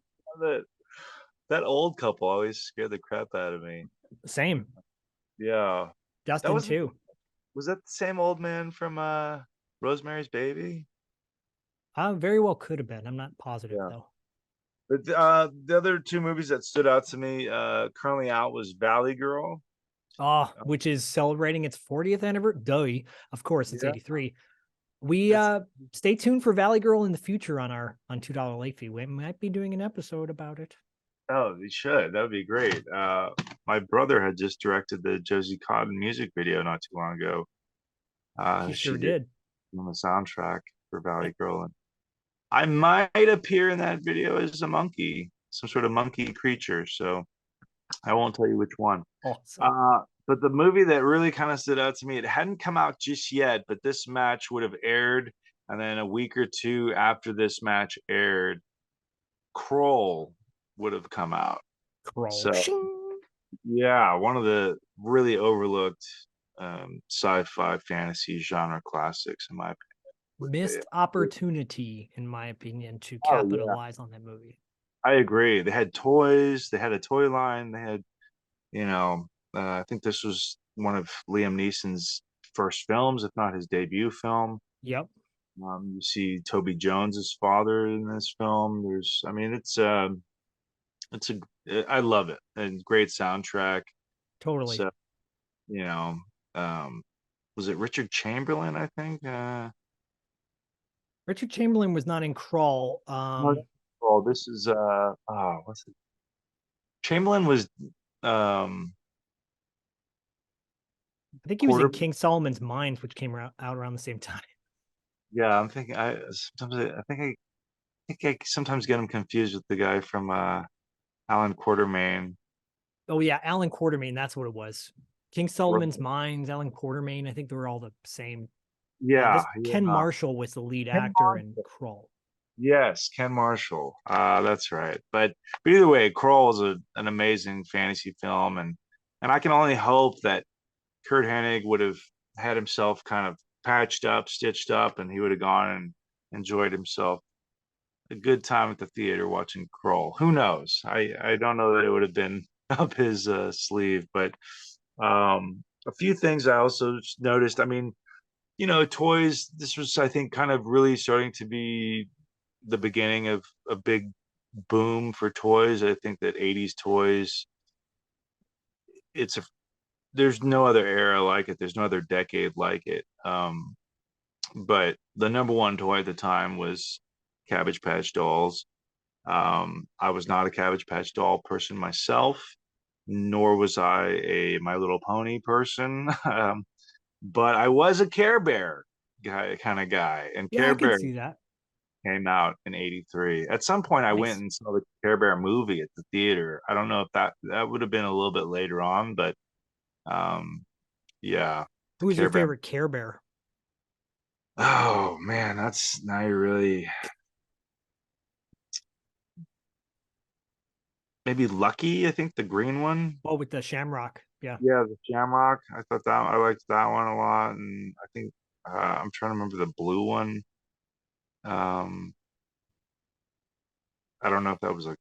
[SPEAKER 2] That old couple always scared the crap out of me.
[SPEAKER 1] Same.
[SPEAKER 2] Yeah.
[SPEAKER 1] Dustin too.
[SPEAKER 2] Was that the same old man from Rosemary's Baby?
[SPEAKER 1] Very well could have been. I'm not positive though.
[SPEAKER 2] But the other two movies that stood out to me currently out was Valley Girl.
[SPEAKER 1] Which is celebrating its 40th anniversary. Of course, it's 83. We stay tuned for Valley Girl in the future on $2 late fee. We might be doing an episode about it.
[SPEAKER 2] Oh, we should. That would be great. My brother had just directed the Josie Cotton music video not too long ago.
[SPEAKER 1] He sure did.
[SPEAKER 2] On the soundtrack for Valley Girl. And I might appear in that video as a monkey, some sort of monkey creature. So I won't tell you which one.
[SPEAKER 1] Awesome.
[SPEAKER 2] But the movie that really kind of stood out to me, it hadn't come out just yet, but this match would have aired. And then a week or two after this match aired, Kroll would have come out.
[SPEAKER 1] Kroll.
[SPEAKER 2] So, yeah, one of the really overlooked sci-fi fantasy genre classics, in my opinion.
[SPEAKER 1] Missed opportunity, in my opinion, to capitalize on that movie.
[SPEAKER 2] I agree. They had toys. They had a toy line. They had, I think this was one of Liam Neeson's first films, if not his debut film.
[SPEAKER 1] Yep.
[SPEAKER 2] You see Toby Jones's father in this film. I love it. And great soundtrack.
[SPEAKER 1] Totally.
[SPEAKER 2] So, was it Richard Chamberlain, I think?
[SPEAKER 1] Richard Chamberlain was not in Crawl.
[SPEAKER 2] Kroll. This is what's it? Chamberlain was um
[SPEAKER 1] I think he was in
[SPEAKER 2] quarter.
[SPEAKER 1] King Solomon's Mines, which came out around the same time.
[SPEAKER 2] Yeah, I'm thinking. I think I sometimes get him confused with the guy from Alan Quartermain.
[SPEAKER 1] Oh yeah, Alan Quartermain, that's what it was. King
[SPEAKER 2] Right.
[SPEAKER 1] Solomon's Mines, Alan Quartermain. I think they were all the same.
[SPEAKER 2] Yeah,
[SPEAKER 1] This Ken
[SPEAKER 2] yeah.
[SPEAKER 1] Marshall was the lead
[SPEAKER 2] Ken
[SPEAKER 1] actor in
[SPEAKER 2] Marshall.
[SPEAKER 1] Kroll.
[SPEAKER 2] Yes, Ken Marshall. That's right. But either way, Kroll is an amazing fantasy film, and I can only hope that Curt Hennig would have had himself kind of patched up, stitched up, and he would have gone and enjoyed himself a good time at the theater watching Kroll. Who knows? I don't know that it would have been up his sleeve, but a few things I also noticed. I mean, toys. This was, I think, kind of really starting to be the beginning of a big boom for toys. I think that 80s toys, it's a there's no other era like it. There's no other decade like it. But the number one toy at the time was Cabbage Patch Dolls. I was not a Cabbage Patch Doll person myself, nor was I a My Little Pony person. But I was a Care Bear guy, kind of guy, and
[SPEAKER 1] Yeah,
[SPEAKER 2] Care
[SPEAKER 1] I could
[SPEAKER 2] Bear
[SPEAKER 1] see that.
[SPEAKER 2] came out in '83. At some point, I went
[SPEAKER 1] Nice.
[SPEAKER 2] and saw the Care Bear movie at the theater. I don't know if that would have been a little bit later on, but um, yeah, the
[SPEAKER 1] Who was your
[SPEAKER 2] Care Bear.
[SPEAKER 1] favorite Care Bear?
[SPEAKER 2] Oh man, that's now you're really maybe Lucky. I think the green one.
[SPEAKER 1] Oh, with the Shamrock. Yeah.
[SPEAKER 2] Yeah, the Shamrock. I liked that one a lot, and I think I'm trying to remember the blue one. Um, I don't know if that was like,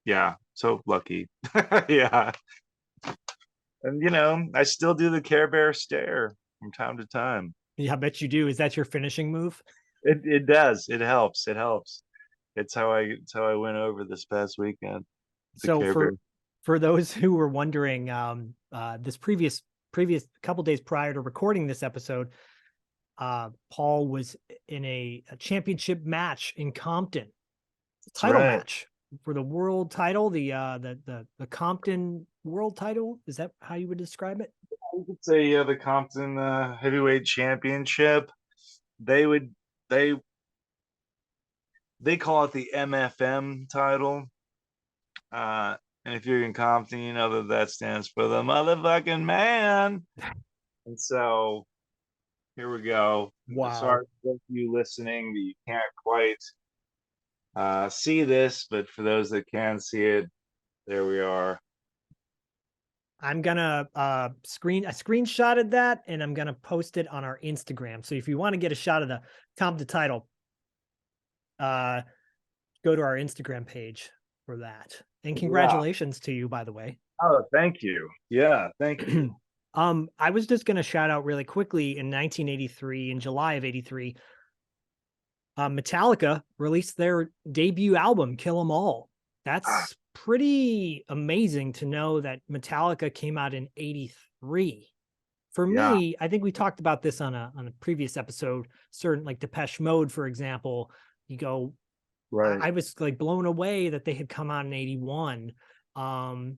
[SPEAKER 2] yeah, so Lucky. Yeah, and I still do the Care Bear stare from time to time.
[SPEAKER 1] Yeah, I bet you do. Is that your finishing move?
[SPEAKER 2] It does. It helps. It helps. It's how I went over this past weekend. The
[SPEAKER 1] So
[SPEAKER 2] Care Bear.
[SPEAKER 1] for those who were wondering, this previous couple days prior to recording this episode, Paul was in a championship match in Compton,
[SPEAKER 2] That's
[SPEAKER 1] title
[SPEAKER 2] right.
[SPEAKER 1] match for the world title, the Compton world title. Is that how you would describe it?
[SPEAKER 2] You could say, yeah, the Compton Heavyweight Championship. They would they they call it the MFM title. And if you're in Compton, you know that stands for the motherfucking man. And so here we go.
[SPEAKER 1] Wow.
[SPEAKER 2] Sorry for you listening that you can't quite see this, but for those that can see it, there we are.
[SPEAKER 1] I'm gonna I screenshotted that and I'm gonna post it on our Instagram. So if you want to get a shot of the Compton title, uh go to our Instagram page for that. And
[SPEAKER 2] Yeah.
[SPEAKER 1] congratulations to you, by the way.
[SPEAKER 2] Oh, thank you. Yeah, thank you.
[SPEAKER 1] I was just going to shout out really quickly in 1983, in July of 83, Metallica released their debut album, Kill 'Em All.
[SPEAKER 2] Ah,
[SPEAKER 1] That's pretty amazing to know that Metallica came out in 83. For
[SPEAKER 2] yeah,
[SPEAKER 1] me, I think we talked about this on a previous episode, certain like Depeche Mode, for example. You go,
[SPEAKER 2] right.
[SPEAKER 1] I was like blown away that they had come out in 81. Um,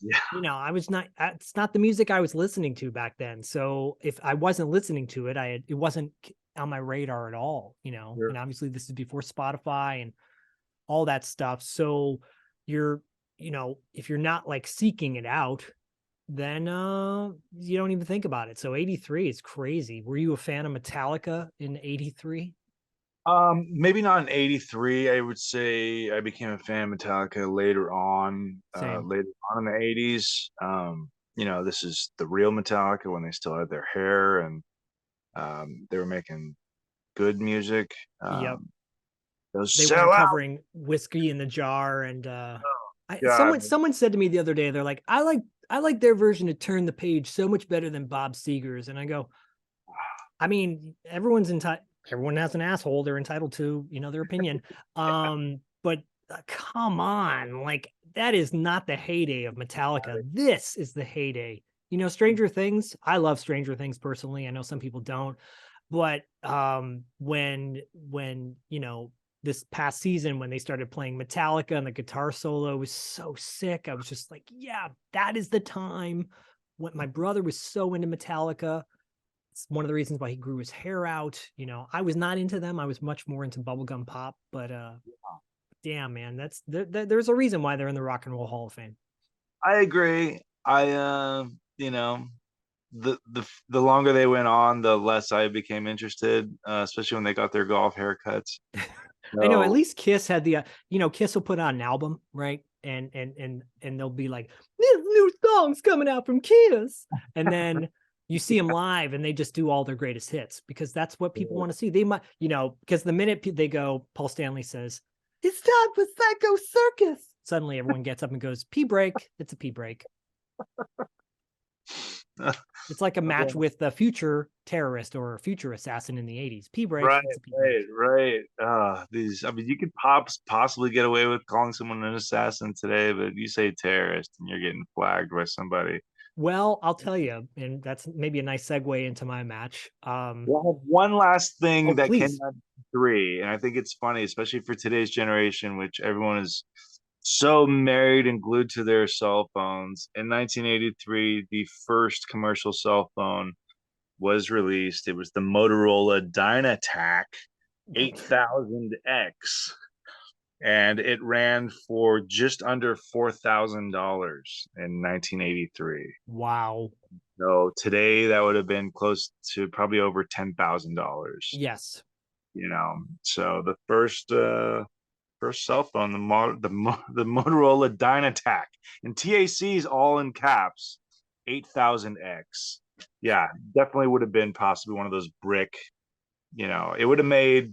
[SPEAKER 2] Yeah,
[SPEAKER 1] I was not, it's not the music I was listening to back then. So if I wasn't listening to it, it wasn't on my radar at all,
[SPEAKER 2] sure.
[SPEAKER 1] and obviously this is before Spotify and all that stuff. So you're, if you're not like seeking it out, then you don't even think about it. So 83 is crazy. Were you a fan of Metallica in 83?
[SPEAKER 2] Maybe not in '83. I would say I became a fan of Metallica
[SPEAKER 1] Same.
[SPEAKER 2] later on in the '80s. This is the real Metallica when they still had their hair and they were making good music.
[SPEAKER 1] Yep.
[SPEAKER 2] Those
[SPEAKER 1] They
[SPEAKER 2] sell
[SPEAKER 1] weren't
[SPEAKER 2] out.
[SPEAKER 1] covering Whiskey in the Jar and
[SPEAKER 2] God,
[SPEAKER 1] someone said to me the other day, they're like, I like their version of Turn the Page so much better than Bob Seger's. And I go, I mean, everyone has an asshole. They're entitled to, their opinion. But come on, like that is not the heyday of Metallica. This is the heyday. Stranger Things. I love Stranger Things personally. I know some people don't, but when this past season when they started playing Metallica and the guitar solo was so sick. I was just like, yeah, that is the time. When my brother was so into Metallica, it's one of the reasons why he grew his hair out. You know, I was not into them. I was much more into bubblegum pop, but damn, man, there's a reason why they're in the Rock and Roll Hall of Fame.
[SPEAKER 2] I agree. You know, the longer they went on, the less I became interested, especially when they got their golf haircuts.
[SPEAKER 1] I know at
[SPEAKER 2] So
[SPEAKER 1] least Kiss had the, Kiss will put out an album, right? And they'll be like, this new song's coming out from Kiss. And then you see them live and they just do all their greatest hits because that's what people want to see. They might, because the minute they go, Paul Stanley says, it's time for Psycho Circus. Suddenly everyone gets up and goes, pee break. It's a pee break. It's like a match with the future terrorist or future assassin in the 80s. Pee break.
[SPEAKER 2] right,
[SPEAKER 1] It's a pee break.
[SPEAKER 2] right. I mean, you could possibly get away with calling someone an assassin today, but you say terrorist and you're getting flagged by somebody.
[SPEAKER 1] Well, I'll tell you, and that's maybe a nice segue into my match.
[SPEAKER 2] Well, I have one last thing that came
[SPEAKER 1] Please.
[SPEAKER 2] out of three, and I think it's funny, especially for today's generation, which everyone is so married and glued to their cell phones. In 1983, the first commercial cell phone was released. It was the Motorola Dynatac 8000X, and it ran for just under $4,000 in 1983.
[SPEAKER 1] Wow.
[SPEAKER 2] So today that would have been close to probably over $10,000.
[SPEAKER 1] Yes.
[SPEAKER 2] So the first cell phone, the Motorola Dynatac, and TAC is all in caps, 8000X. Yeah, definitely would have been possibly one of those brick. It would have made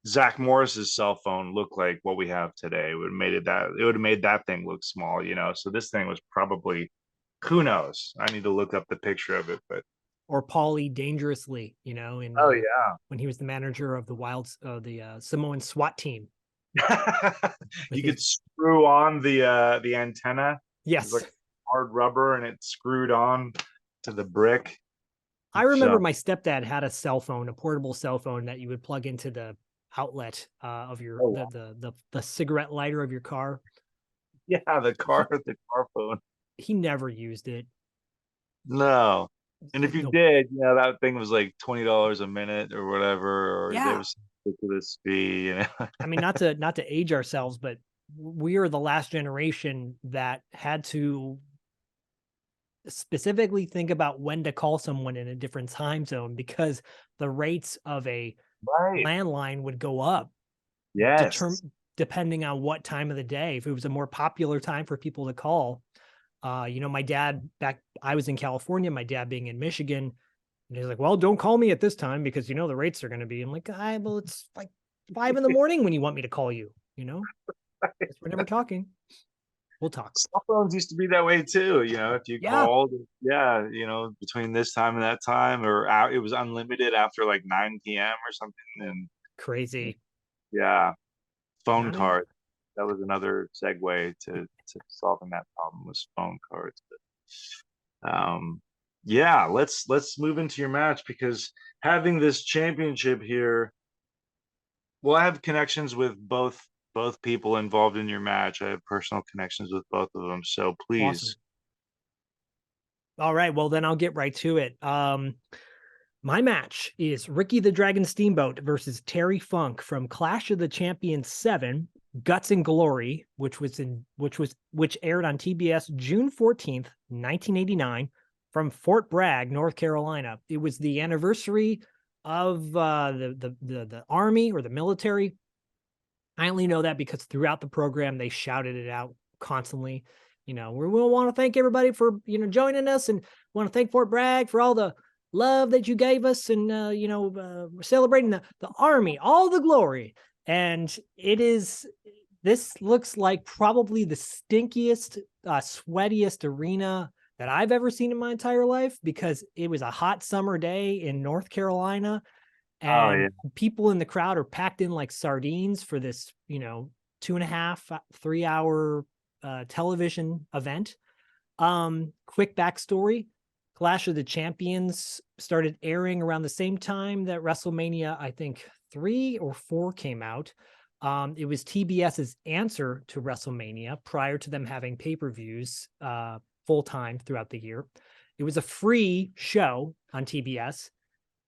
[SPEAKER 2] Zach Morris's cell phone look like what we have today. It would have made it would have made that thing look small. So this thing was probably, who knows? I need to look up the picture of it, but
[SPEAKER 1] Or Paulie dangerously, in
[SPEAKER 2] oh yeah,
[SPEAKER 1] when he was the manager of the Samoan SWAT team.
[SPEAKER 2] you could screw on the antenna.
[SPEAKER 1] Yes.
[SPEAKER 2] It's like hard rubber, and it screwed on to the brick.
[SPEAKER 1] I remember my stepdad had a cell phone, a portable cell phone that you would plug into the outlet of your the cigarette lighter of your car.
[SPEAKER 2] Yeah, the car phone.
[SPEAKER 1] He never used it.
[SPEAKER 2] No. And if you
[SPEAKER 1] No.
[SPEAKER 2] did, that thing was like $20 a minute or whatever, or
[SPEAKER 1] Yeah.
[SPEAKER 2] there was ridiculous fee,
[SPEAKER 1] I mean, not to age ourselves, but we are the last generation that had to specifically think about when to call someone in a different time zone because the rates of a landline would go up.
[SPEAKER 2] Yes.
[SPEAKER 1] Depending on what time of the day. If it was a more popular time for people to call, my dad I was in California, my dad being in Michigan, and he's like, well, don't call me at this time because the rates are going to be. I'm like, well, it's like 5 a.m. when you want me to call you, we're never talking. We'll talk.
[SPEAKER 2] Cell phones used to be that way too. If you called, between this time and that time, or it was unlimited after like 9 p.m. or something. And
[SPEAKER 1] crazy.
[SPEAKER 2] Yeah, phone cards. That was another segue to solving that problem, was phone cards. But yeah, let's move into your match, because having this championship here, well, I have connections with both people involved in your match. I have personal connections with both of them, so please.
[SPEAKER 1] Awesome. All right, well then I'll get right to it. My match is Ricky the Dragon Steamboat versus Terry Funk from Clash of the Champions 7, Guts and Glory, which aired on TBS June 14th, 1989, from Fort Bragg, North Carolina. It was the anniversary of the Army or the military. I only know that because throughout the program they shouted it out constantly. We want to thank everybody for joining us, and want to thank Fort Bragg for all the love that you gave us, and we're celebrating the Army, all the glory. And this looks like probably the stinkiest, sweatiest arena that I've ever seen in my entire life, because it was a hot summer day in North Carolina, and people in the crowd are packed in like sardines for this 2.5, 3 hour television event. Quick backstory: Clash of the Champions started airing around the same time that WrestleMania, I think 3 or 4 came out. It was TBS's answer to WrestleMania prior to them having pay-per-views full time throughout the year. It was a free show on TBS,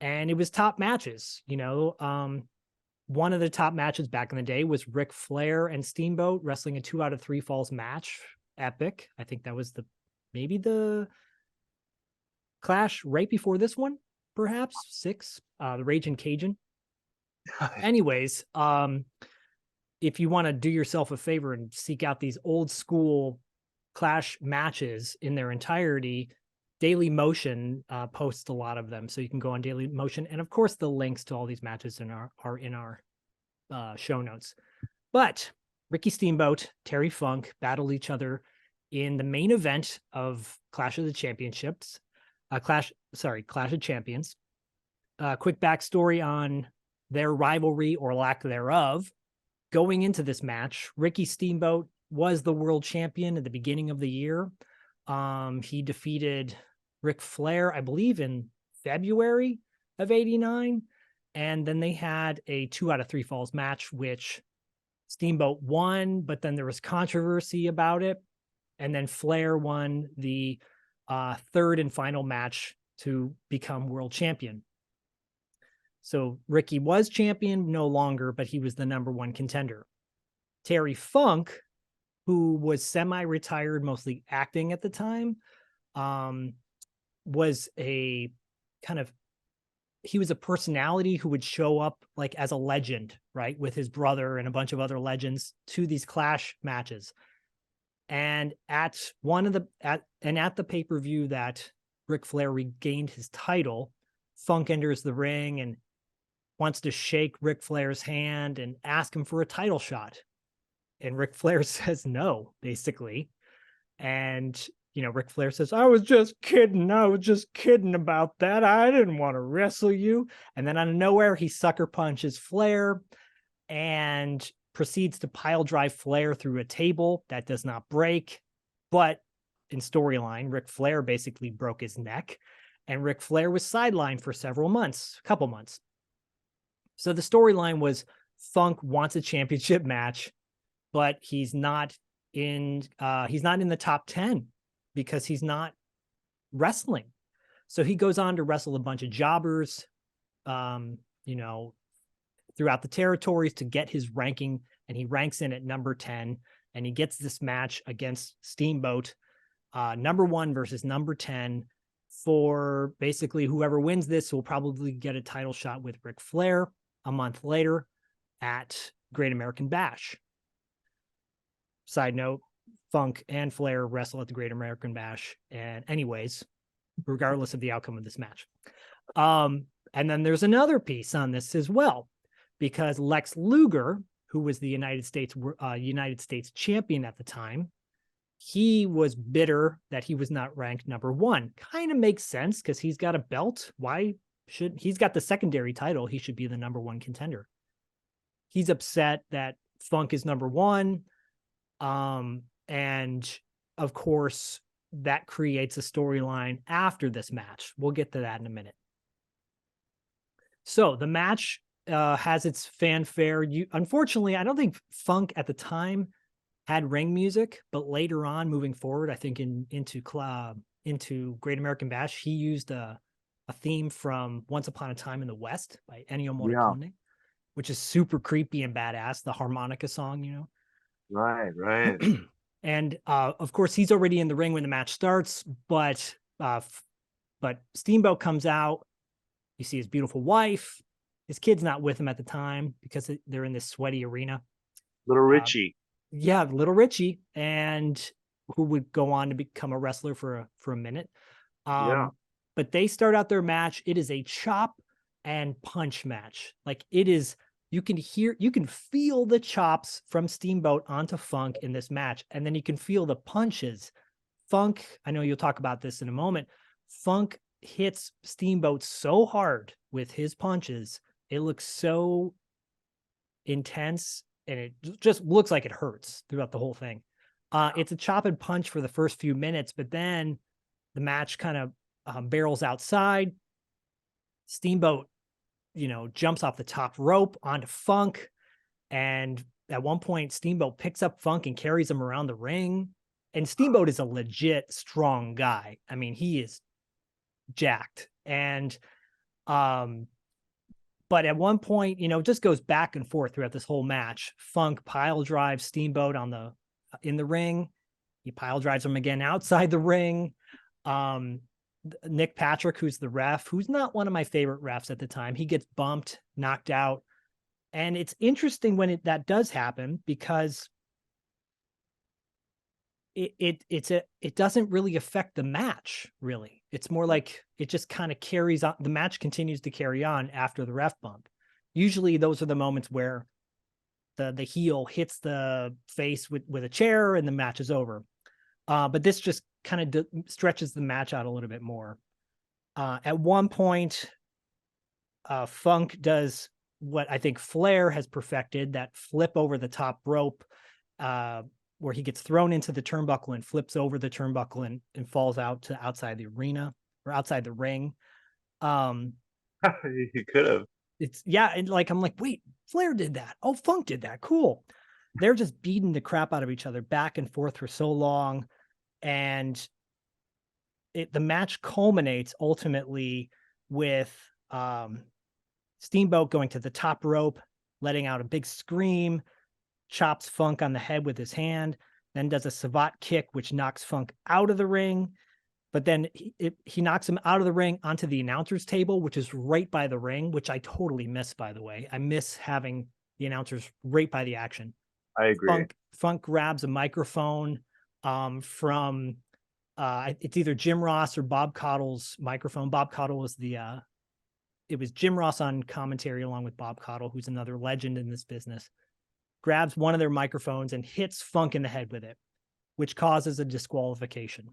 [SPEAKER 1] and it was top matches. One of the top matches back in the day was Ric Flair and Steamboat wrestling a 2 out of 3 falls match. Epic. I think that was maybe the clash right before this one, perhaps 6, the Raging Cajun. Anyways, if you want to do yourself a favor and seek out these old school clash matches in their entirety, Daily Motion posts a lot of them, so you can go on Daily Motion, and of course the links to all these matches are in our show notes. But Ricky Steamboat, Terry Funk battled each other in the main event of Clash of the Championships, Clash of Champions. Quick backstory on their rivalry or lack thereof. Going into this match, Ricky Steamboat was the world champion at the beginning of the year. He defeated Ric Flair, I believe, in February of '89. And then they had a 2 out of 3 falls match, which Steamboat won, but then there was controversy about it. And then Flair won the third and final match to become world champion. So Ricky was champion no longer, but he was the number 1 contender. Terry Funk, who was semi-retired, mostly acting at the time, was a he was a personality who would show up like as a legend, right, with his brother and a bunch of other legends to these clash matches. And at the pay-per-view that Ric Flair regained his title, Funk enters the ring and wants to shake Ric Flair's hand and ask him for a title shot. And Ric Flair says no, basically. And, Ric Flair says, I was just kidding. I was just kidding about that. I didn't want to wrestle you. And then out of nowhere, he sucker punches Flair and proceeds to pile drive Flair through a table that does not break. But in storyline, Ric Flair basically broke his neck, and Ric Flair was sidelined for a couple months. So the storyline was Funk wants a championship match, but he's not in the top 10 because he's not wrestling. So he goes on to wrestle a bunch of jobbers, throughout the territories to get his ranking, and he ranks in at number 10, and he gets this match against Steamboat, number 1 versus number 10, for basically whoever wins this will probably get a title shot with Ric Flair a month later at Great American Bash. Side note, Funk and Flair wrestle at the Great American Bash. And anyways, regardless of the outcome of this match. And then there's another piece on this as well, because Lex Luger, who was the United States champion at the time, he was bitter that he was not ranked number 1. Kind of makes sense because he's got a belt. He's got the secondary title. He should be the number 1 contender. He's upset that Funk is number 1. And of course, that creates a storyline after this match. We'll get to that in a minute. So the match has its fanfare. Unfortunately, I don't think Funk at the time had ring music, but later on, moving forward, I think into Great American Bash, he used a theme from Once Upon a Time in the West by Ennio Morricone, which is super creepy and badass. The harmonica song,
[SPEAKER 2] Right.
[SPEAKER 1] And of course, he's already in the ring when the match starts, but Steamboat comes out. You see his beautiful wife. His kid's not with him at the time because they're in this sweaty arena.
[SPEAKER 2] Little Richie.
[SPEAKER 1] Little Richie, and who would go on to become a wrestler for a minute. But they start out their match. It is a chop and punch match. Like, it is, you can feel the chops from Steamboat onto Funk in this match. And then you can feel the punches. Funk, I know you'll talk about this in a moment. Funk hits Steamboat so hard with his punches. It looks so intense, and it just looks like it hurts throughout the whole thing. It's a chop and punch for the first few minutes, but then the match kind of barrels outside. Steamboat, jumps off the top rope onto Funk. And at one point, Steamboat picks up Funk and carries him around the ring. And Steamboat is a legit strong guy. I mean, he is jacked. And but at one point, it just goes back and forth throughout this whole match. Funk pile drives Steamboat in the ring. He pile drives him again outside the ring. Nick Patrick, who's the ref, who's not one of my favorite refs at the time, he gets bumped, knocked out. And it's interesting when that does happen, because it doesn't really affect the match, really. It's more like it just kind of carries on. The match continues to carry on after the ref bump. Usually those are the moments where the heel hits the face with a chair and the match is over. But this just kind of stretches the match out a little bit more. At one point, Funk does what I think Flair has perfected, that flip over the top rope, where he gets thrown into the turnbuckle and flips over the turnbuckle and falls out to outside the arena or outside the ring.
[SPEAKER 2] You could have.
[SPEAKER 1] And I'm like, wait, Flair did that. Oh, Funk did that. Cool. They're just beating the crap out of each other back and forth for so long. And the match culminates ultimately with Steamboat going to the top rope, letting out a big scream, chops Funk on the head with his hand, then does a savate kick, which knocks Funk out of the ring. But then he knocks him out of the ring onto the announcer's table, which is right by the ring, which I totally miss, by the way. I miss having the announcers right by the action.
[SPEAKER 2] I agree.
[SPEAKER 1] Funk grabs a microphone from it's either Jim Ross or Bob Cottle's microphone. Bob Cottle was it was Jim Ross on commentary along with Bob Cottle, who's another legend in this business. Grabs one of their microphones and hits Funk in the head with it, which causes a disqualification.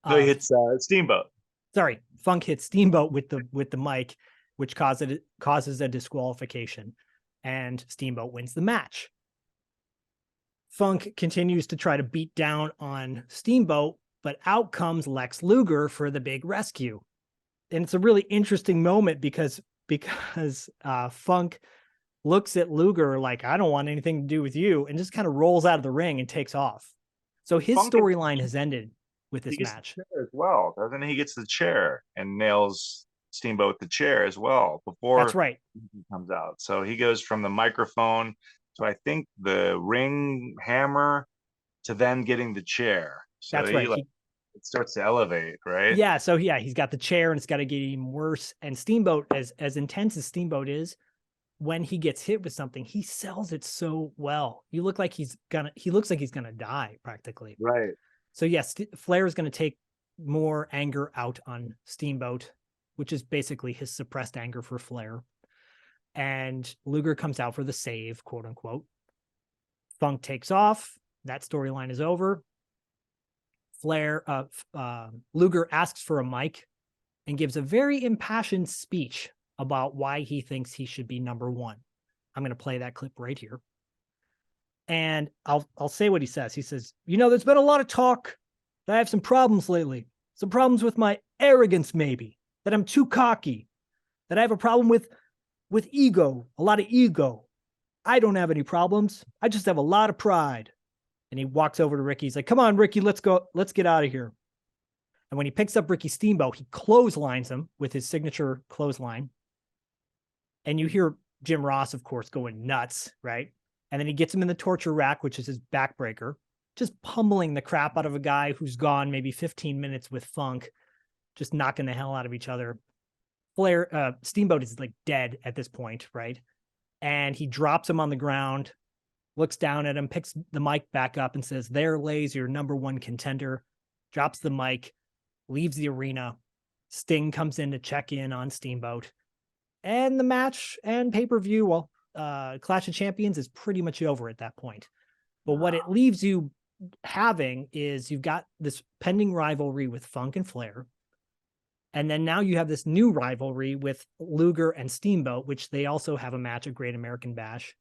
[SPEAKER 2] So he hits Steamboat.
[SPEAKER 1] Sorry, Funk hits Steamboat with the mic, which causes a disqualification, and Steamboat wins the match. Funk continues to try to beat down on Steamboat, but out comes Lex Luger for the big rescue. And it's a really interesting moment because Funk looks at Luger like, I don't want anything to do with you, and just kind of rolls out of the ring and takes off. So his storyline has ended with this match
[SPEAKER 2] as well, doesn't he? He gets the chair and nails Steamboat the chair as well before
[SPEAKER 1] that's right
[SPEAKER 2] he comes out. So he goes from the microphone to, I think, the ring hammer to then getting the chair. So
[SPEAKER 1] that's right.
[SPEAKER 2] It starts to elevate, right?
[SPEAKER 1] Yeah. So yeah, he's got the chair and it's got to get even worse. And Steamboat, as intense as Steamboat is, when he gets hit with something, he sells it so well. He looks like he's gonna die practically.
[SPEAKER 2] Right.
[SPEAKER 1] So yes, Flair is going to take more anger out on Steamboat, which is basically his suppressed anger for Flair. And Luger comes out for the save, quote unquote. Funk takes off. That storyline is over. Luger asks for a mic and gives a very impassioned speech about why he thinks he should be number one. I'm going to play that clip right here. And I'll say what he says. He says, there's been a lot of talk that I have some problems lately. Some problems with my arrogance, maybe, that I'm too cocky, that I have a problem with ego, a lot of ego. I don't have any problems. I just have a lot of pride. And he walks over to Ricky. He's like, come on, Ricky, let's go. Let's get out of here. And when he picks up Ricky Steamboat, he clotheslines him with his signature clothesline. And you hear Jim Ross, of course, going nuts, right? And then he gets him in the torture rack, which is his backbreaker, just pummeling the crap out of a guy who's gone maybe 15 minutes with Funk, just knocking the hell out of each other. Steamboat is like dead at this point, right? And he drops him on the ground, looks down at him, picks the mic back up and says, there lays your number one contender, drops the mic, leaves the arena. Sting comes in to check in on Steamboat. And the match and pay-per-view, Clash of Champions is pretty much over at that point. But what it leaves you having is you've got this pending rivalry with Funk and Flair. And then now you have this new rivalry with Luger and Steamboat, which they also have a match at Great American Bash.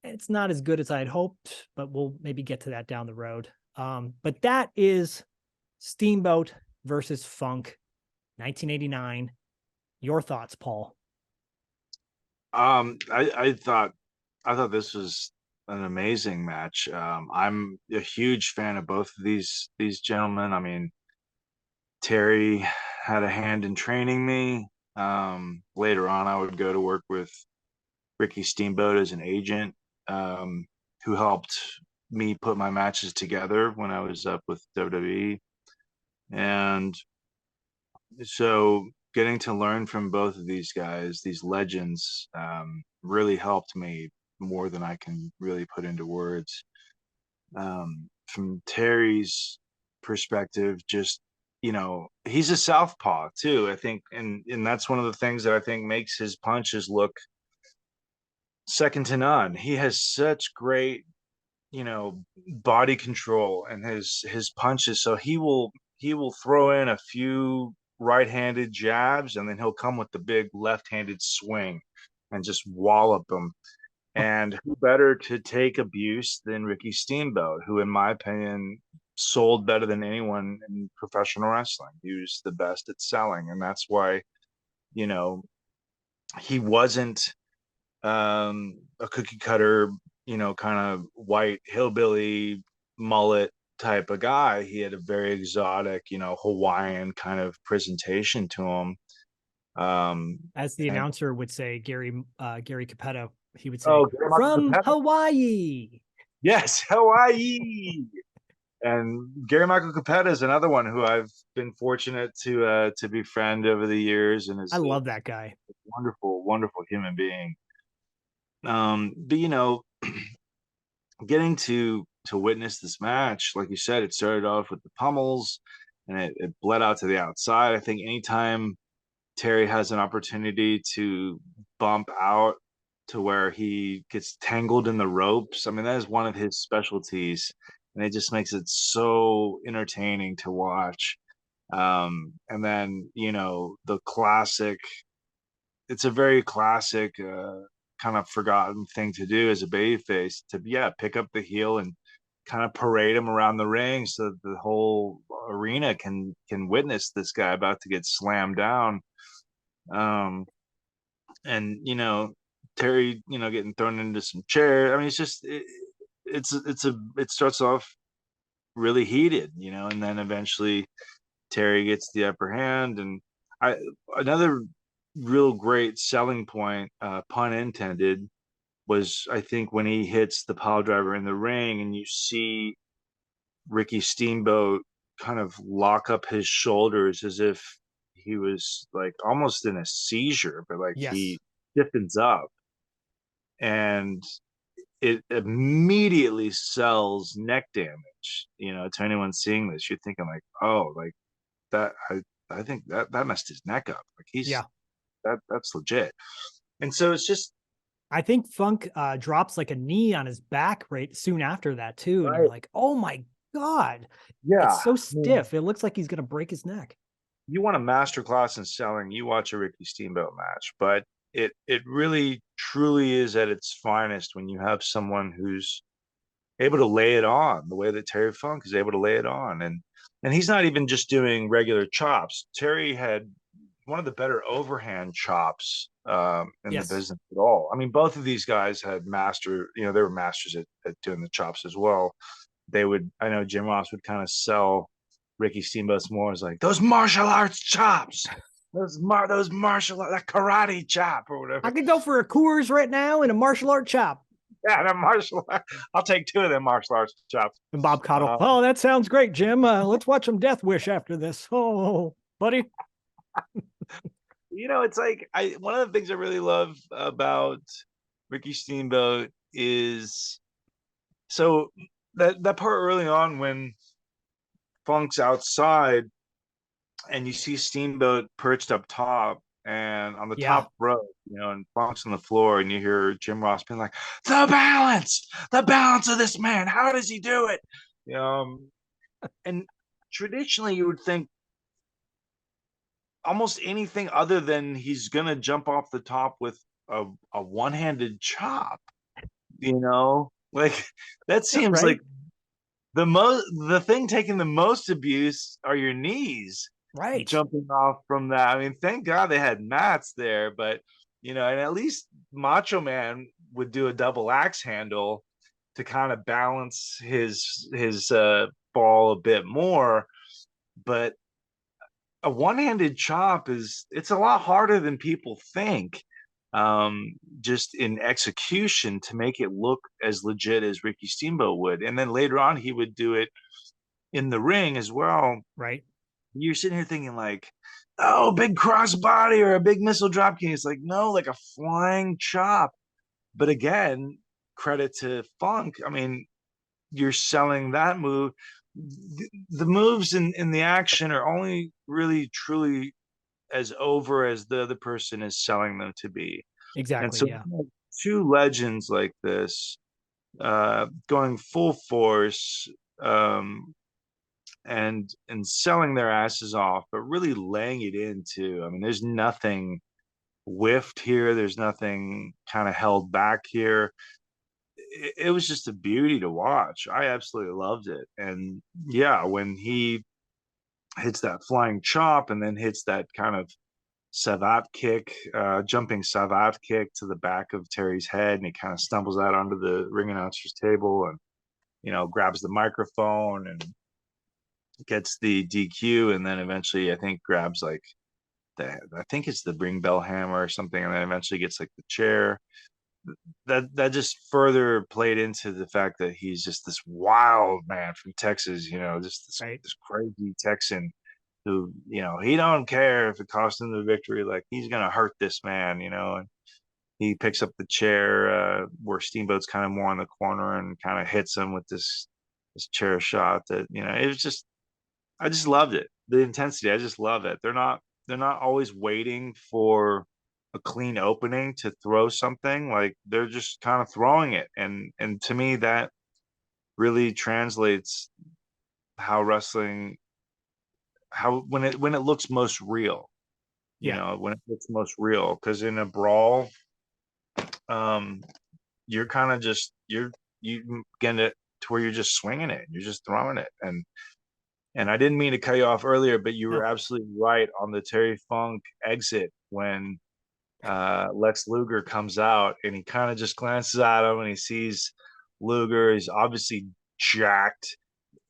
[SPEAKER 1] It's not as good as I'd hoped, but we'll maybe get to that down the road. But that is Steamboat versus Funk, 1989. Your thoughts, Paul?
[SPEAKER 2] I thought I thought this was an amazing match. I'm a huge fan of both of these gentlemen. I mean, Terry had a hand in training me. Later on, I would go to work with Ricky Steamboat as an agent, um, who helped me put my matches together when I was up with WWE. And so getting to learn from both of these guys, these legends, really helped me more than I can really put into words. From Terry's perspective, just he's a southpaw too. I think, and that's one of the things that I think makes his punches look second to none. He has such great, body control and his punches. So he will throw in a few right-handed jabs, and then he'll come with the big left-handed swing and just wallop them. And who better to take abuse than Ricky Steamboat, who, in my opinion, sold better than anyone in professional wrestling. He was the best at selling, and that's why, you know, he wasn't a cookie cutter, kind of white hillbilly mullet type of guy. He had a very exotic, Hawaiian kind of presentation to him.
[SPEAKER 1] As the
[SPEAKER 2] And
[SPEAKER 1] announcer would say, Gary Capetto, he would say,
[SPEAKER 2] oh, Gary Michael
[SPEAKER 1] from
[SPEAKER 2] Capetta.
[SPEAKER 1] Hawaii.
[SPEAKER 2] Yes, Hawaii. And Gary Michael Capetta is another one who I've been fortunate to befriend over the years, and
[SPEAKER 1] I
[SPEAKER 2] is a
[SPEAKER 1] love that guy.
[SPEAKER 2] wonderful, wonderful human being. But getting to witness this match, like you said, it started off with the pummels, and it bled out to the outside. I think anytime Terry has an opportunity to bump out to where he gets tangled in the ropes, I mean, that is one of his specialties, and it just makes it so entertaining to watch. And then, the classic, it's a very classic, kind of forgotten thing to do as a babyface, to, yeah, pick up the heel and kind of parade him around the ring so that the whole arena can witness this guy about to get slammed down. Um, and Terry, getting thrown into some chair. I mean, it starts off really heated, and then eventually Terry gets the upper hand. And I another real great selling point, pun intended, was, I think, when he hits the pile driver in the ring and you see Ricky Steamboat kind of lock up his shoulders as if he was like almost in a seizure, but like
[SPEAKER 1] Yes.
[SPEAKER 2] he stiffens up, and it immediately sells neck damage. To anyone seeing this, you're thinking like, oh, like that. I think that messed his neck up. Like
[SPEAKER 1] Yeah.
[SPEAKER 2] that's legit. And so it's just
[SPEAKER 1] I think Funk drops like a knee on his back right soon after that too. And you're
[SPEAKER 2] right.
[SPEAKER 1] like, oh my God, it's
[SPEAKER 2] Yeah.
[SPEAKER 1] so
[SPEAKER 2] I mean,
[SPEAKER 1] stiff. It looks like he's going to break his neck.
[SPEAKER 2] you want a master class in selling, you watch a Ricky Steamboat match, but it really truly is at its finest when you have someone who's able to lay it on the way that Terry Funk is able to lay it on. And he's not even just doing regular chops. Terry had one of the better overhand chops, in the
[SPEAKER 1] Yes.
[SPEAKER 2] business at all. I mean, both of these guys had they were masters at doing the chops as well. I know Jim Ross would kind of sell Ricky Steamboat's more as like those martial arts chops, those martial that karate chop or
[SPEAKER 1] I
[SPEAKER 2] whatever.
[SPEAKER 1] could go for a Coors right now and a martial art chop.
[SPEAKER 2] Yeah, the martial art. I'll take two of them martial arts chops.
[SPEAKER 1] And Bob Cottle,
[SPEAKER 2] Uh,
[SPEAKER 1] oh, that sounds great, Jim. Let's watch some Death Wish after this. Oh, buddy.
[SPEAKER 2] it's like one of the things I really love about Ricky Steamboat is, so that part early on when Funk's outside and you see Steamboat perched up top and on the
[SPEAKER 1] Yeah.
[SPEAKER 2] top row, and Funk's on the floor, and you hear Jim Ross being like, the balance of this man. How does he do it? And traditionally you would think almost anything other than he's gonna jump off the top with a one-handed chop, like that seems
[SPEAKER 1] Right.
[SPEAKER 2] like the thing taking the most abuse are your knees
[SPEAKER 1] Right.
[SPEAKER 2] jumping off from that. I mean, thank God they had mats there, but and at least Macho Man would do a double axe handle to kind of balance his ball a bit more. But a one-handed chop it's a lot harder than people think, just in execution, to make it look as legit as Ricky Steamboat would. And then later on he would do it in the ring as well.
[SPEAKER 1] Right.
[SPEAKER 2] You're sitting here thinking like, oh, big crossbody or a big missile drop kick. It's like, no, like a flying chop. But again, credit to Funk. I mean, you're selling that move. The moves in the action are only really truly as over as the other person is selling them to be. And
[SPEAKER 1] Exactly.
[SPEAKER 2] so
[SPEAKER 1] Yeah.
[SPEAKER 2] two legends like this, going full force, and selling their asses off, but really laying it into. I mean, there's nothing whiffed here. There's nothing kind of held back here. It was just a beauty to watch. I absolutely loved it. And yeah, when he hits that flying chop and then hits that kind of savate kick, jumping savate kick to the back of Terry's head, and he kind of stumbles out onto the ring announcer's table and grabs the microphone and gets the DQ, and then eventually I think grabs like I think it's the ring bell hammer or something, and then eventually gets like the chair. That just further played into the fact that he's just this wild man from Texas, just this,
[SPEAKER 1] Right.
[SPEAKER 2] this crazy Texan who, he don't care if it costs him the victory. Like, he's gonna hurt this man, and he picks up the chair, where Steamboat's kind of more in the corner, and kind of hits him with this chair shot that, it was just, I just loved it. The intensity, I just love it. They're not always waiting for a clean opening to throw something. Like, they're just kind of throwing it. And to me, that really translates how wrestling, how when it looks most real,
[SPEAKER 1] Yeah.
[SPEAKER 2] when it looks most real. Because in a brawl, you're kind of just you get it to where you're just swinging it, you're just throwing it. And I didn't mean to cut you off earlier, but you were
[SPEAKER 1] No.
[SPEAKER 2] absolutely right on the Terry Funk exit when Lex Luger comes out, and he kind of just glances at him and he sees Luger. He's obviously jacked,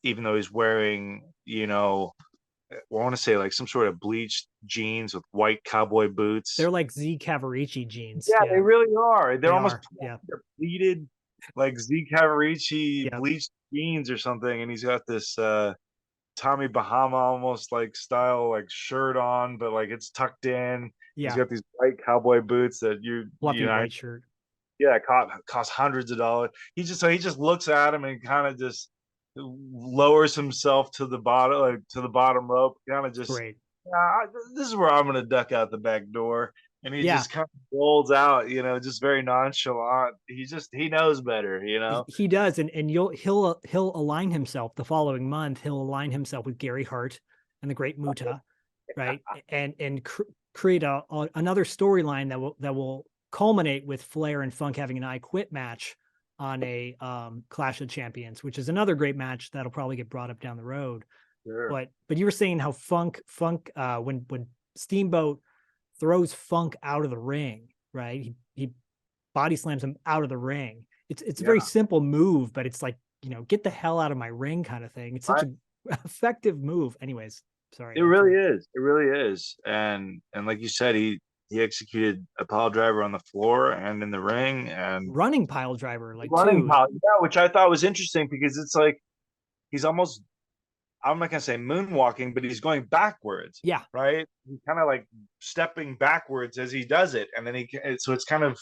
[SPEAKER 2] even though he's wearing, I want to say like some sort of bleached jeans with white cowboy boots.
[SPEAKER 1] They're like Z Cavarici jeans.
[SPEAKER 2] Yeah, they
[SPEAKER 1] Yeah.
[SPEAKER 2] really are. They're
[SPEAKER 1] They
[SPEAKER 2] almost
[SPEAKER 1] are. Yeah.
[SPEAKER 2] they're pleated, like Z Cavarici
[SPEAKER 1] Yeah.
[SPEAKER 2] bleached jeans or something, and he's got this Tommy Bahama almost like style like shirt on, but like it's tucked in. He's
[SPEAKER 1] Yeah.
[SPEAKER 2] got these white cowboy boots that
[SPEAKER 1] Fluffy white shirt.
[SPEAKER 2] yeah, cost hundreds of dollars. He just looks at him and kind of just lowers himself to the bottom, like to the bottom rope, kind of
[SPEAKER 1] It's
[SPEAKER 2] just,
[SPEAKER 1] great.
[SPEAKER 2] this is where I'm gonna duck out the back door. And he
[SPEAKER 1] Yeah.
[SPEAKER 2] just kind of rolls out, just very nonchalant. He knows better,
[SPEAKER 1] He does. And he'll align himself the following month. He'll align himself with Gary Hart and the Great Muta, right? And create another storyline that will culminate with Flair and Funk having an I Quit match on a Clash of Champions, which is another great match that'll probably get brought up down the road.
[SPEAKER 2] Sure.
[SPEAKER 1] But you were saying how Funk when Steamboat throws Funk out of the ring, right? He body slams him out of the ring. It's a
[SPEAKER 2] Yeah.
[SPEAKER 1] very simple move, but it's like, get the hell out of my ring kind of thing. It's such an effective move. Anyways, sorry.
[SPEAKER 2] It really is. It really is. And like you said, he executed a pile driver on the floor and in the ring, and
[SPEAKER 1] Running pile driver, like
[SPEAKER 2] running
[SPEAKER 1] too.
[SPEAKER 2] pile, yeah, which I thought was interesting because it's like he's almost, I'm not gonna say moonwalking, but he's going backwards.
[SPEAKER 1] Yeah.
[SPEAKER 2] Right. He's kind of like stepping backwards as he does it, and then so it's kind of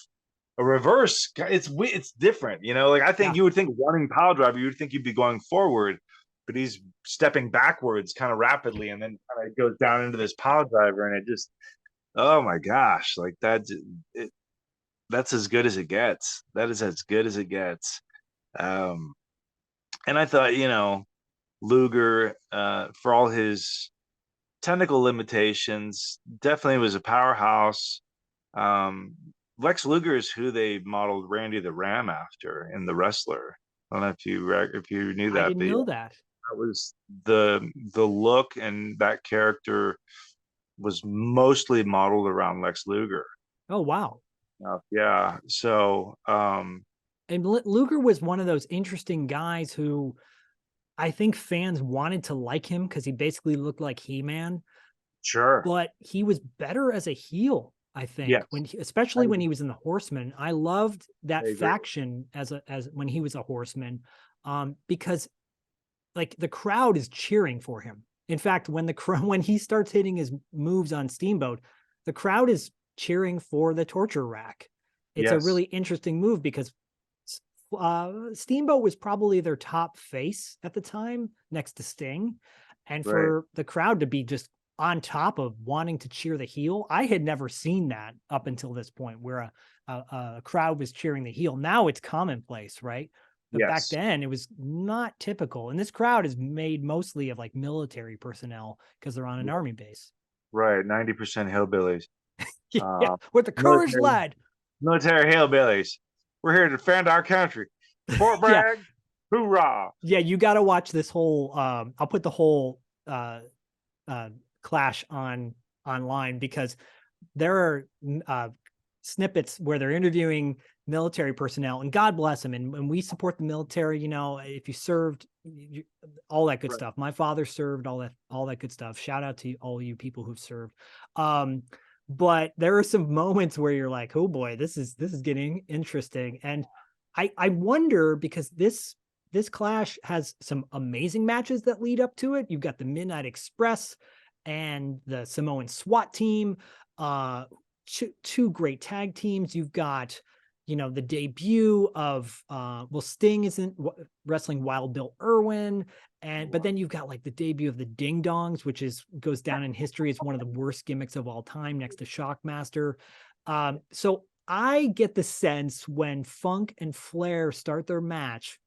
[SPEAKER 2] a reverse. It's different, Like, I think
[SPEAKER 1] Yeah.
[SPEAKER 2] you would think running pile driver, you would think you'd be going forward, but he's stepping backwards kind of rapidly, and then kind of goes down into this pile driver, and it just, oh my gosh, like that's as good as it gets. That is as good as it gets. Um, and I thought, Luger, for all his technical limitations, definitely was a powerhouse. Lex Luger is who they modeled Randy the Ram after in The Wrestler. I don't know if you knew
[SPEAKER 1] I
[SPEAKER 2] that,
[SPEAKER 1] didn't
[SPEAKER 2] but
[SPEAKER 1] know that.
[SPEAKER 2] that was the look, and that character was mostly modeled around Lex Luger.
[SPEAKER 1] Oh, wow.
[SPEAKER 2] Yeah. So,
[SPEAKER 1] And Luger was one of those interesting guys who I think fans wanted to like him because he basically looked like He-Man,
[SPEAKER 2] sure.
[SPEAKER 1] but he was better as a heel. I think
[SPEAKER 2] Yes,
[SPEAKER 1] especially
[SPEAKER 2] I,
[SPEAKER 1] when he was in the Horsemen, I loved
[SPEAKER 2] I
[SPEAKER 1] that
[SPEAKER 2] agree.
[SPEAKER 1] faction as when he was a Horseman, because like the crowd is cheering for him. In fact, when the crowd when he starts hitting his moves on Steamboat, the crowd is cheering for the torture rack. It's a
[SPEAKER 2] Yes.
[SPEAKER 1] really interesting move because Steamboat was probably their top face at the time, next to Sting, and
[SPEAKER 2] Right.
[SPEAKER 1] for the crowd to be just on top of wanting to cheer the heel, I had never seen that up until this point, where a crowd was cheering the heel. Now it's commonplace, right? But back
[SPEAKER 2] Yes.
[SPEAKER 1] then it was not typical. And this crowd is made mostly of like military personnel because they're on an army base.
[SPEAKER 2] Right. 90% hillbillies.
[SPEAKER 1] Yeah,
[SPEAKER 2] Uh,
[SPEAKER 1] with the courage
[SPEAKER 2] military
[SPEAKER 1] lad.
[SPEAKER 2] military hillbillies. We're here to defend our country. Fort
[SPEAKER 1] Yeah,
[SPEAKER 2] Bragg, hoorah!
[SPEAKER 1] yeah, you got to watch this whole I'll put the whole uh uh clash on online because there are snippets where they're interviewing military personnel, and God bless them, and we support the military. You know, if you served, all that good
[SPEAKER 2] Right.
[SPEAKER 1] stuff. My father served, all that good stuff. Shout out to all you people who've served. um but there are some moments where you're like, oh boy, this is getting interesting. And I wonder, because this clash has some amazing matches that lead up to it. You've got the Midnight Express and the Samoan SWAT team, two great tag teams. You've got, the debut of Sting isn't wrestling Wild Bill Irwin, but then you've got like the debut of the Ding Dongs, which goes down in history as one of the worst gimmicks of all time, next to Shockmaster. So I get the sense when Funk and Flair start their match,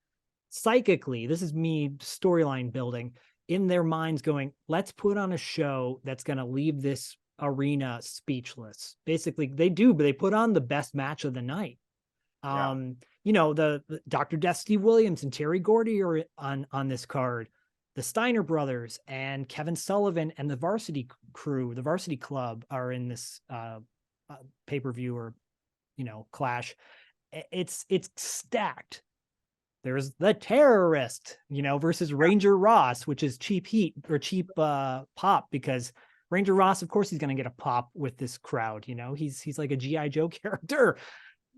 [SPEAKER 1] psychically, this is me storyline building, in their minds going, let's put on a show that's going to leave this arena speechless. Basically, they do, but they put on the best match of the night.
[SPEAKER 2] Yeah.
[SPEAKER 1] The Dr. Death, Steve Williams and Terry Gordy are on this card. The Steiner brothers and Kevin Sullivan and the Varsity Crew, the Varsity Club, are in this pay-per-view, or clash. It's stacked. There's the Terrorist, versus Ranger Ross, which is cheap heat, or cheap pop, because Ranger Ross, of course, he's going to get a pop with this crowd. He's like a GI Joe character.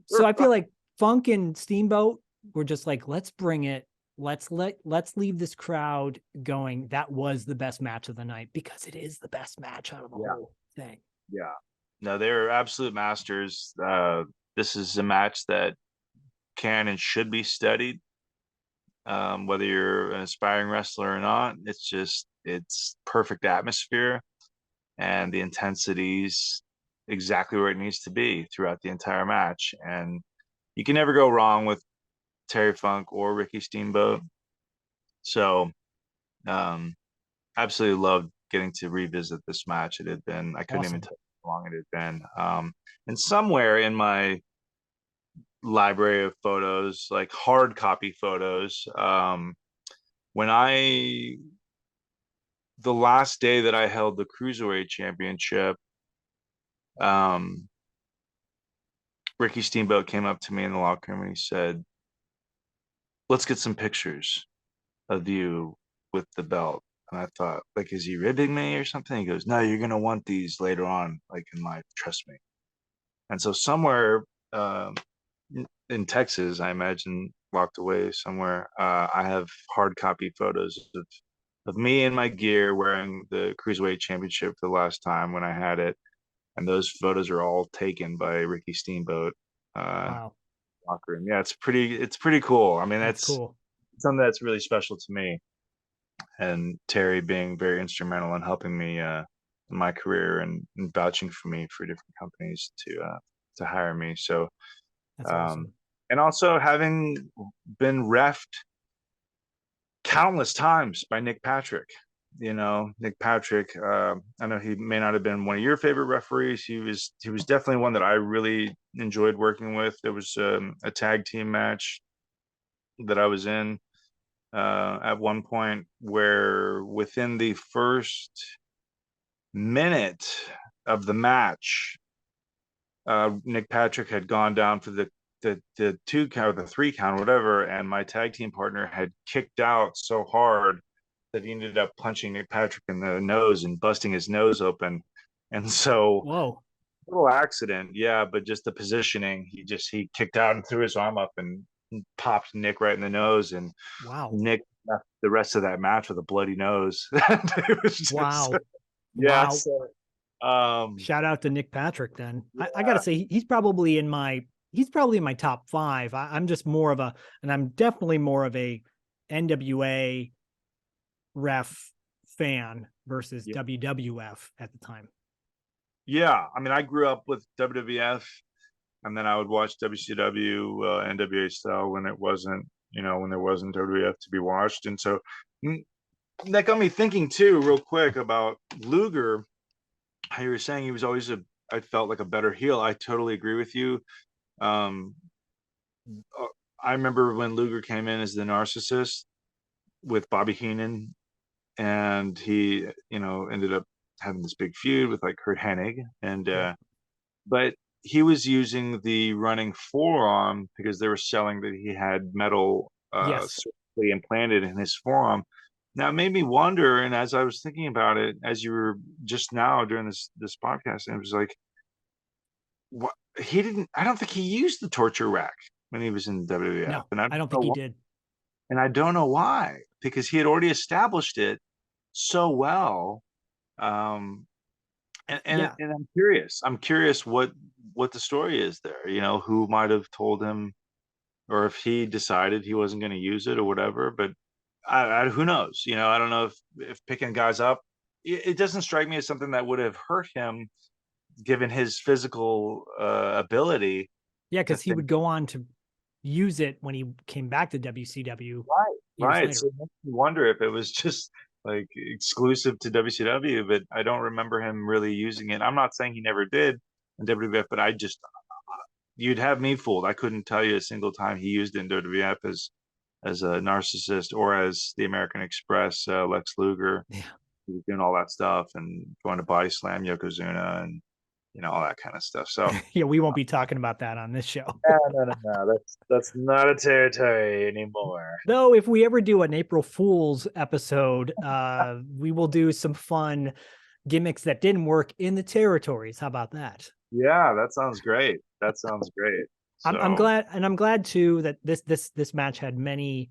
[SPEAKER 1] So I feel like Funk and Steamboat were just like, let's bring it. Let's leave this crowd going. That was the best match of the night, because it is the best match out of the
[SPEAKER 2] Yeah.
[SPEAKER 1] whole thing.
[SPEAKER 2] Yeah. No, they're absolute masters. This is a match that can and should be studied. Whether you're an aspiring wrestler or not, it's perfect atmosphere, and the intensity's exactly where it needs to be throughout the entire match. And you can never go wrong with Terry Funk or Ricky Steamboat. So, um, absolutely loved getting to revisit this match. It had been, I couldn't even
[SPEAKER 1] Awesome.
[SPEAKER 2] tell you how long it had been. And somewhere in my library of photos, like hard copy photos, when the last day that I held the Cruiserweight Championship, um, Ricky Steamboat came up to me in the locker room and he said, let's get some pictures of you with the belt. And I thought, like, is he ribbing me or something? He goes, no, you're gonna want these later on, like in life, trust me. And so somewhere in Texas, I imagine, locked away somewhere, I have hard copy photos of me in my gear wearing the Cruiserweight Championship for the last time when I had it. And those photos are all taken by Ricky Steamboat. Uh,
[SPEAKER 1] Wow,
[SPEAKER 2] Locker room. Yeah, it's pretty cool. I mean,
[SPEAKER 1] that's
[SPEAKER 2] that's
[SPEAKER 1] cool.
[SPEAKER 2] something that's really special to me. And Terry being very instrumental in helping me in my career, and vouching for me for different companies to hire me. So,
[SPEAKER 1] That's
[SPEAKER 2] um,
[SPEAKER 1] awesome.
[SPEAKER 2] and also having been refed countless times by Nick Patrick. Nick Patrick. I know he may not have been one of your favorite referees. He was definitely one that I really enjoyed working with. There was a tag team match that I was in at one point where within the first minute of the match, Nick Patrick had gone down for the 2 count or the 3 count, whatever, and my tag team partner had kicked out so hard that he ended up punching Nick Patrick in the nose and busting his nose open. And so,
[SPEAKER 1] Whoa.
[SPEAKER 2] little accident, yeah, but just the positioning, he kicked out and threw his arm up and popped Nick right in the nose, and
[SPEAKER 1] Wow.
[SPEAKER 2] Nick left the rest of that match with a bloody nose. It was just,
[SPEAKER 1] Wow.
[SPEAKER 2] yeah.
[SPEAKER 1] Wow.
[SPEAKER 2] So,
[SPEAKER 1] Shout out to Nick Patrick then. I
[SPEAKER 2] yeah,
[SPEAKER 1] gotta say he's probably in my top 5. I'm just more of a, and I'm definitely more of a NWA ref fan versus
[SPEAKER 2] yeah,
[SPEAKER 1] WWF at the time.
[SPEAKER 2] yeah. I mean, I grew up with WWF, and then I would watch WCW, NWA style when it wasn't, when there wasn't WWF to be watched, and so mm, that got me thinking too, real quick, about Luger. How you were saying he was always I felt like a better heel. I totally agree with you. Um, I remember when Luger came in as the narcissist with Bobby Heenan, and he, ended up having this big feud with like Curt Hennig, and
[SPEAKER 1] Yeah.
[SPEAKER 2] but he was using the running forearm because they were selling that he had metal
[SPEAKER 1] Yes.
[SPEAKER 2] surgically implanted in his forearm. Now it made me wonder, and as I was thinking about it, as you were just now during this podcast, and it was like, what he didn't. I don't think he used the torture rack when he was in WWF,
[SPEAKER 1] No,
[SPEAKER 2] and I
[SPEAKER 1] I
[SPEAKER 2] don't
[SPEAKER 1] don't
[SPEAKER 2] know
[SPEAKER 1] think he
[SPEAKER 2] why,
[SPEAKER 1] did.
[SPEAKER 2] because he had already established it so well. Um,
[SPEAKER 1] Yeah.
[SPEAKER 2] and I'm curious. I'm curious what the story is there. Who might have told him, or if he decided he wasn't going to use it or whatever. But who knows? I don't know if picking guys up. It doesn't strike me as something that would have hurt him, given his physical ability
[SPEAKER 1] Yeah,
[SPEAKER 2] to
[SPEAKER 1] because he
[SPEAKER 2] think.
[SPEAKER 1] would go on to use it when he came back to WCW
[SPEAKER 2] Right,
[SPEAKER 1] years
[SPEAKER 2] right.
[SPEAKER 1] later.
[SPEAKER 2] So it makes me wonder if it was just like exclusive to WCW, but I don't remember him really using it. I'm not saying he never did in WWF, but you'd have me fooled. I couldn't tell you a single time he used it in WWF as a narcissist or as the American Express, Lex Luger.
[SPEAKER 1] Yeah.
[SPEAKER 2] He was doing all that stuff and going to body slam Yokozuna and all that kind of stuff. So
[SPEAKER 1] Yeah, we won't be talking about that on this show.
[SPEAKER 2] no, no, no, no. That's not a territory anymore.
[SPEAKER 1] Though if we ever do an April Fool's episode, we will do some fun gimmicks that didn't work in the territories. How about that?
[SPEAKER 2] Yeah, that sounds great. That sounds great.
[SPEAKER 1] I'm
[SPEAKER 2] So
[SPEAKER 1] glad, and I'm glad too that this match had many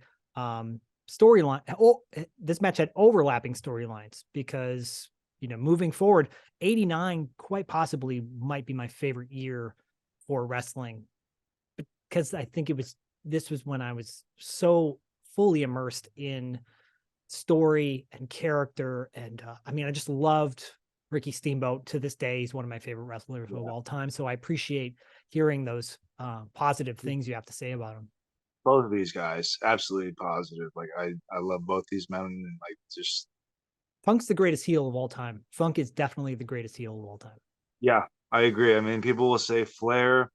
[SPEAKER 1] storyline. Oh, this match had overlapping storylines because moving forward, '89 quite possibly might be my favorite year for wrestling because I think this was when I was so fully immersed in story and character, and I mean I just loved Ricky Steamboat. To this day he's one of my favorite wrestlers of
[SPEAKER 2] yeah,
[SPEAKER 1] all time, so I appreciate hearing those positive things you have to say about him.
[SPEAKER 2] both of these guys, absolutely positive. Like I love both these men, and like just
[SPEAKER 1] Funk's the greatest heel of all time. Funk is definitely the greatest heel of all time.
[SPEAKER 2] yeah, I agree. I mean, people will say Flair,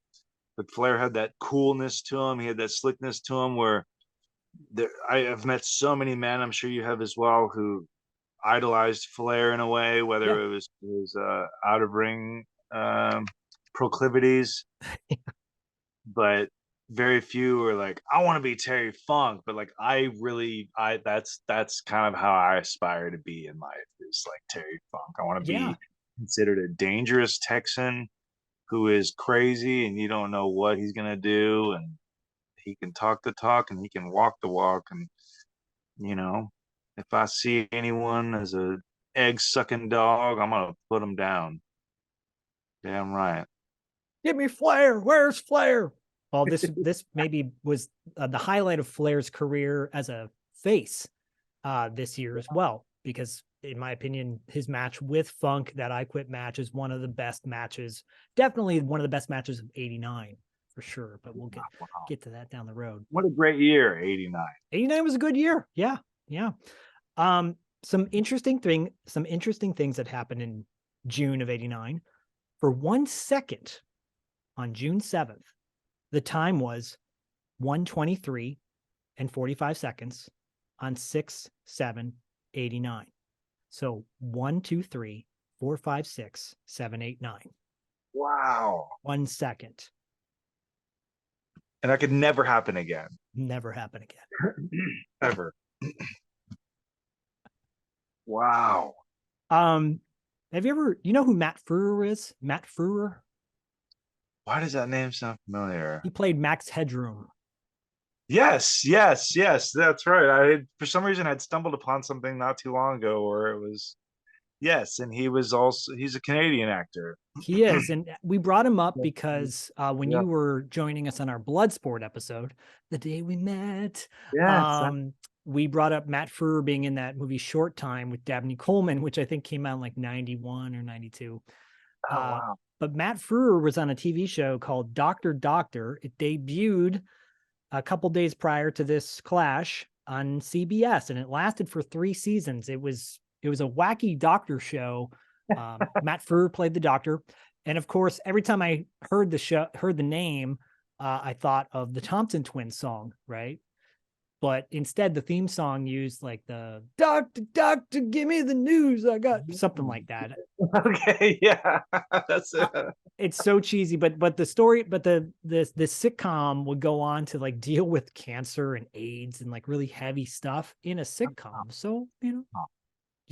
[SPEAKER 2] but Flair had that coolness to him. He had that slickness to him where I have met so many men, I'm sure you have as well, who idolized Flair in a way,
[SPEAKER 1] Yeah.
[SPEAKER 2] whether it was his out of ring proclivities, but very few were like, I want to be Terry Funk, but like I that's kind of how I aspire to be in life, is like Terry Funk. I want to
[SPEAKER 1] Yeah.
[SPEAKER 2] be considered a dangerous Texan who is crazy and you don't know what he's gonna do, and he can talk the talk and he can walk the walk, and you know, if I see anyone as a egg sucking dog, I'm gonna put him down. Damn right.
[SPEAKER 1] Give me Flair. Where's Flair? Well, this maybe was the highlight of Flair's career as a face this year as well, because in my opinion, his match with Funk, that I Quit match, is one of the best matches, definitely one of the best matches of '89 for sure. But we'll
[SPEAKER 2] Wow.
[SPEAKER 1] get to that down the road.
[SPEAKER 2] What a great year, 89.
[SPEAKER 1] '89 was a good year. Yeah, yeah. Some interesting things that happened in June of '89. For 1 second on June 7th, the time was 1:23 and 45 seconds on 6/7/89. So 1, 2, 3, 4, 5, 6, 7, 8, 9.
[SPEAKER 2] Wow.
[SPEAKER 1] 1 second.
[SPEAKER 2] And that could never happen again.
[SPEAKER 1] Never happen again.
[SPEAKER 2] Ever. Wow.
[SPEAKER 1] Have you ever, you know who Matt Frewer is? Matt Frewer?
[SPEAKER 2] Why does that name sound familiar?
[SPEAKER 1] He played Max Headroom.
[SPEAKER 2] Yes, yes, yes, that's right. For some reason, I'd stumbled upon something not too long ago where it was, yes, and he's a Canadian actor.
[SPEAKER 1] He is. And we brought him up
[SPEAKER 2] Yeah,
[SPEAKER 1] because when
[SPEAKER 2] yeah,
[SPEAKER 1] you were joining us on our Bloodsport episode, the day we met,
[SPEAKER 2] yes.
[SPEAKER 1] we brought up Matt Frewer being in that movie Short Time with Dabney Coleman, which I think came out in like 91 or 92.
[SPEAKER 2] Oh,
[SPEAKER 1] Uh,
[SPEAKER 2] wow.
[SPEAKER 1] but Matt Frewer was on a TV show called Doctor Doctor. It debuted a couple days prior to this clash on CBS, and it lasted for 3 seasons. It was a wacky doctor show. Matt Frewer played the doctor, and of course, every time I heard the name, I thought of the Thompson Twins song, right? But instead, the theme song used like the "Doctor, Doctor, give me the news I got," something like that.
[SPEAKER 2] Okay, yeah, that's it.
[SPEAKER 1] It's so cheesy, but the story, but the sitcom would go on to like deal with cancer and AIDS and like really heavy stuff in a sitcom. So, you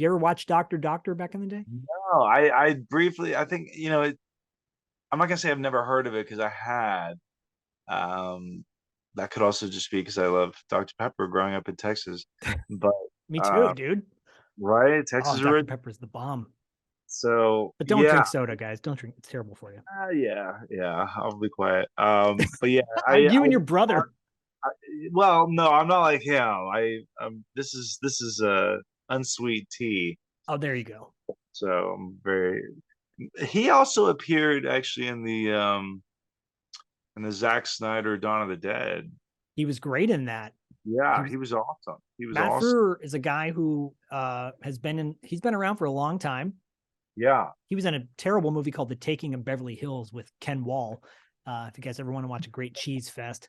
[SPEAKER 1] ever watch Doctor Doctor back in the day?
[SPEAKER 2] No, I briefly, I think, I'm not gonna say I've never heard of it because I had. Um, that could also just be because I love Dr. Pepper growing up in Texas, but
[SPEAKER 1] Me too,
[SPEAKER 2] uh,
[SPEAKER 1] dude.
[SPEAKER 2] right,
[SPEAKER 1] Oh,
[SPEAKER 2] Texas
[SPEAKER 1] Dr.
[SPEAKER 2] original.
[SPEAKER 1] Pepper's the bomb.
[SPEAKER 2] So
[SPEAKER 1] But don't
[SPEAKER 2] yeah,
[SPEAKER 1] drink soda, guys. Don't drink. It's terrible for you.
[SPEAKER 2] yeah, yeah. I'll be quiet. But yeah,
[SPEAKER 1] You and your brother.
[SPEAKER 2] I well, no, I'm not like him. This is a unsweet tea.
[SPEAKER 1] Oh, there you go.
[SPEAKER 2] So I'm very. He also appeared actually in the Zack Snyder Dawn of the Dead.
[SPEAKER 1] He was great in that. He
[SPEAKER 2] Yeah,
[SPEAKER 1] was
[SPEAKER 2] he was awesome. He was
[SPEAKER 1] Matt
[SPEAKER 2] awesome.
[SPEAKER 1] Frewer is a guy who he's been around for a long time.
[SPEAKER 2] Yeah.
[SPEAKER 1] He was in a terrible movie called The Taking of Beverly Hills with Ken Wall. If you guys ever want to watch a great cheese fest,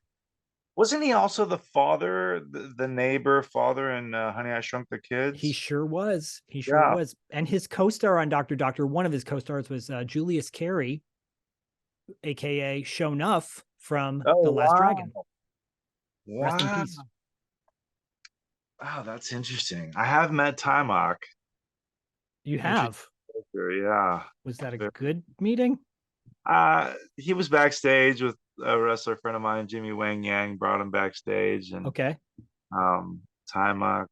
[SPEAKER 2] Wasn't he also the father, the neighbor father in Honey, I Shrunk the
[SPEAKER 1] he
[SPEAKER 2] Kids?
[SPEAKER 1] sure was. He sure
[SPEAKER 2] Yeah.
[SPEAKER 1] was. And his co-star on Doctor Doctor, one of his co-stars was Julius Carey, aka Sho'nuff from
[SPEAKER 2] Oh,
[SPEAKER 1] The Last
[SPEAKER 2] wow.
[SPEAKER 1] Dragon. Rest in
[SPEAKER 2] Wow.
[SPEAKER 1] peace.
[SPEAKER 2] Wow, that's interesting. I have met Timok.
[SPEAKER 1] You
[SPEAKER 2] Interesting
[SPEAKER 1] have.
[SPEAKER 2] character, yeah.
[SPEAKER 1] Was that a good meeting?
[SPEAKER 2] He was backstage with a wrestler friend of mine, Jimmy Wang Yang, brought him backstage, and
[SPEAKER 1] Okay.
[SPEAKER 2] um, Timok,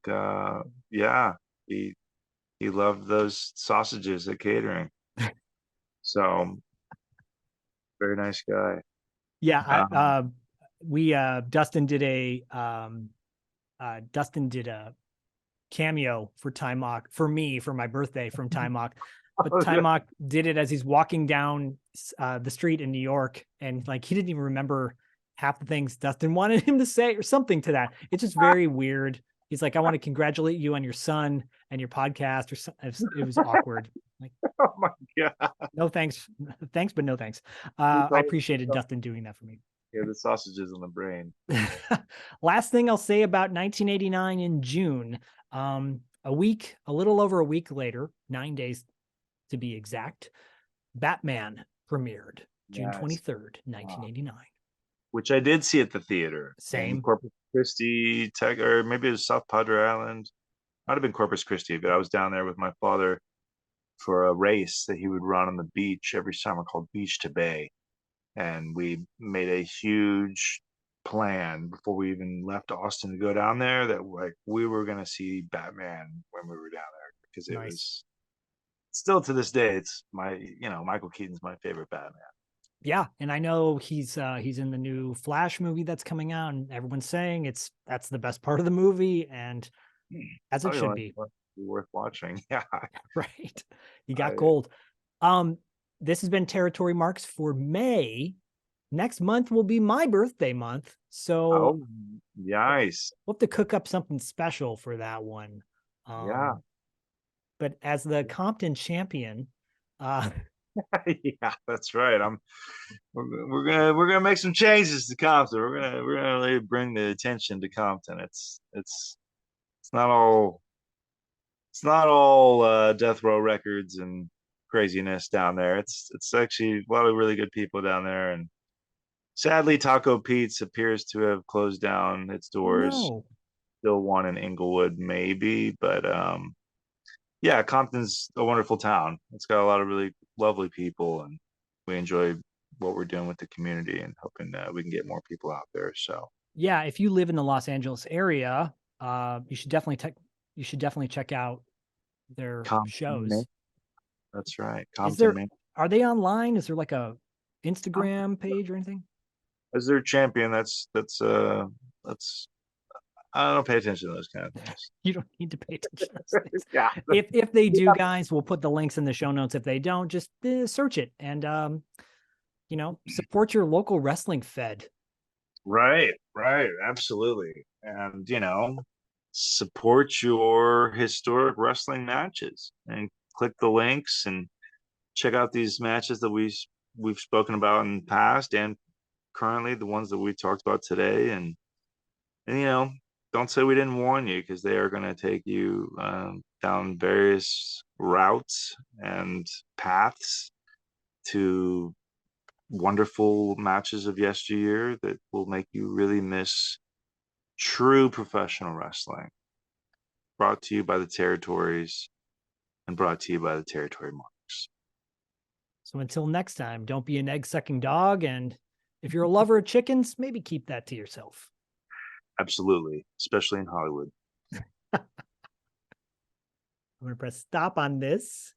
[SPEAKER 2] yeah, he he loved those sausages at catering. So very nice guy.
[SPEAKER 1] Yeah.
[SPEAKER 2] Um,
[SPEAKER 1] We Dustin did a cameo for Timok for me for my birthday from Timok. But Timok did it as he's walking down the street in New York, and like he didn't even remember half the things Dustin wanted him to say or something to that. It's just very weird. He's like, "I want to congratulate you on your son and your podcast," or something. It was awkward. Like,
[SPEAKER 2] oh my god.
[SPEAKER 1] no thanks, thanks, but no thanks.
[SPEAKER 2] It's
[SPEAKER 1] I
[SPEAKER 2] always
[SPEAKER 1] appreciated Dustin doing that for me.
[SPEAKER 2] yeah, the sausages in the brain.
[SPEAKER 1] Last thing I'll say about 1989 in June, a little over a week later, 9 days to be exact, Batman premiered June
[SPEAKER 2] Yes.
[SPEAKER 1] 23rd, 1989.
[SPEAKER 2] Which I did see at the theater in
[SPEAKER 1] Same.
[SPEAKER 2] Corpus Christi, Tech, or maybe it was South Padre Island. Might have been Corpus Christi, but I was down there with my father for a race that he would run on the beach every summer called Beach to Bay. And we made a huge plan before we even left Austin to go down there that like we were going to see Batman when we were down there because it
[SPEAKER 1] Nice.
[SPEAKER 2] was still to this day it's Michael Keaton's my favorite Batman.
[SPEAKER 1] Yeah, and I know he's in the new Flash movie that's coming out, and everyone's saying that's the best part of the movie, and as it should be.
[SPEAKER 2] Worth watching. Yeah.
[SPEAKER 1] Right. You got gold. This has been Territory Marks for May. Next month will be my birthday month. So
[SPEAKER 2] nice.
[SPEAKER 1] we'll have to cook up something special for that one.
[SPEAKER 2] Yeah.
[SPEAKER 1] But as the Compton champion,
[SPEAKER 2] yeah, that's right. We're gonna make some changes to Compton. We're gonna really bring the attention to Compton. It's not all death row records and craziness down there. It's actually a lot of really good people down there, and sadly, Taco Pete's appears to have closed down its
[SPEAKER 1] Oh
[SPEAKER 2] doors.
[SPEAKER 1] no.
[SPEAKER 2] Still one in Inglewood, maybe, but yeah, Compton's a wonderful town. It's got a lot of really lovely people, and we enjoy what we're doing with the community and hoping that we can get more people out there. So
[SPEAKER 1] Yeah, if you live in the Los Angeles area, you should definitely check out their
[SPEAKER 2] Compton,
[SPEAKER 1] shows.
[SPEAKER 2] Maine. That's right,
[SPEAKER 1] Is
[SPEAKER 2] Compton,
[SPEAKER 1] there
[SPEAKER 2] Maine.
[SPEAKER 1] Are they online? Is there like a
[SPEAKER 2] Compton
[SPEAKER 1] Instagram page or anything?
[SPEAKER 2] as their champion. That's I don't pay attention to those kind of things.
[SPEAKER 1] You don't need to pay attention to those things.
[SPEAKER 2] Yeah.
[SPEAKER 1] If they do, guys, we'll put the links in the show notes. If they don't, just search it and support your local wrestling fed.
[SPEAKER 2] Right, absolutely. And support your historic wrestling matches and click the links and check out these matches that we've spoken about in the past and currently the ones that we talked about today. And don't say we didn't warn you, because they are going to take you down various routes and paths to wonderful matches of yesteryear that will make you really miss true professional wrestling. Brought to you by the territories and brought to you by the territory marks.
[SPEAKER 1] So until next time, don't be an egg sucking dog. And if you're a lover of chickens, maybe keep that to yourself.
[SPEAKER 2] Absolutely, especially in Hollywood.
[SPEAKER 1] I'm going to press stop on this.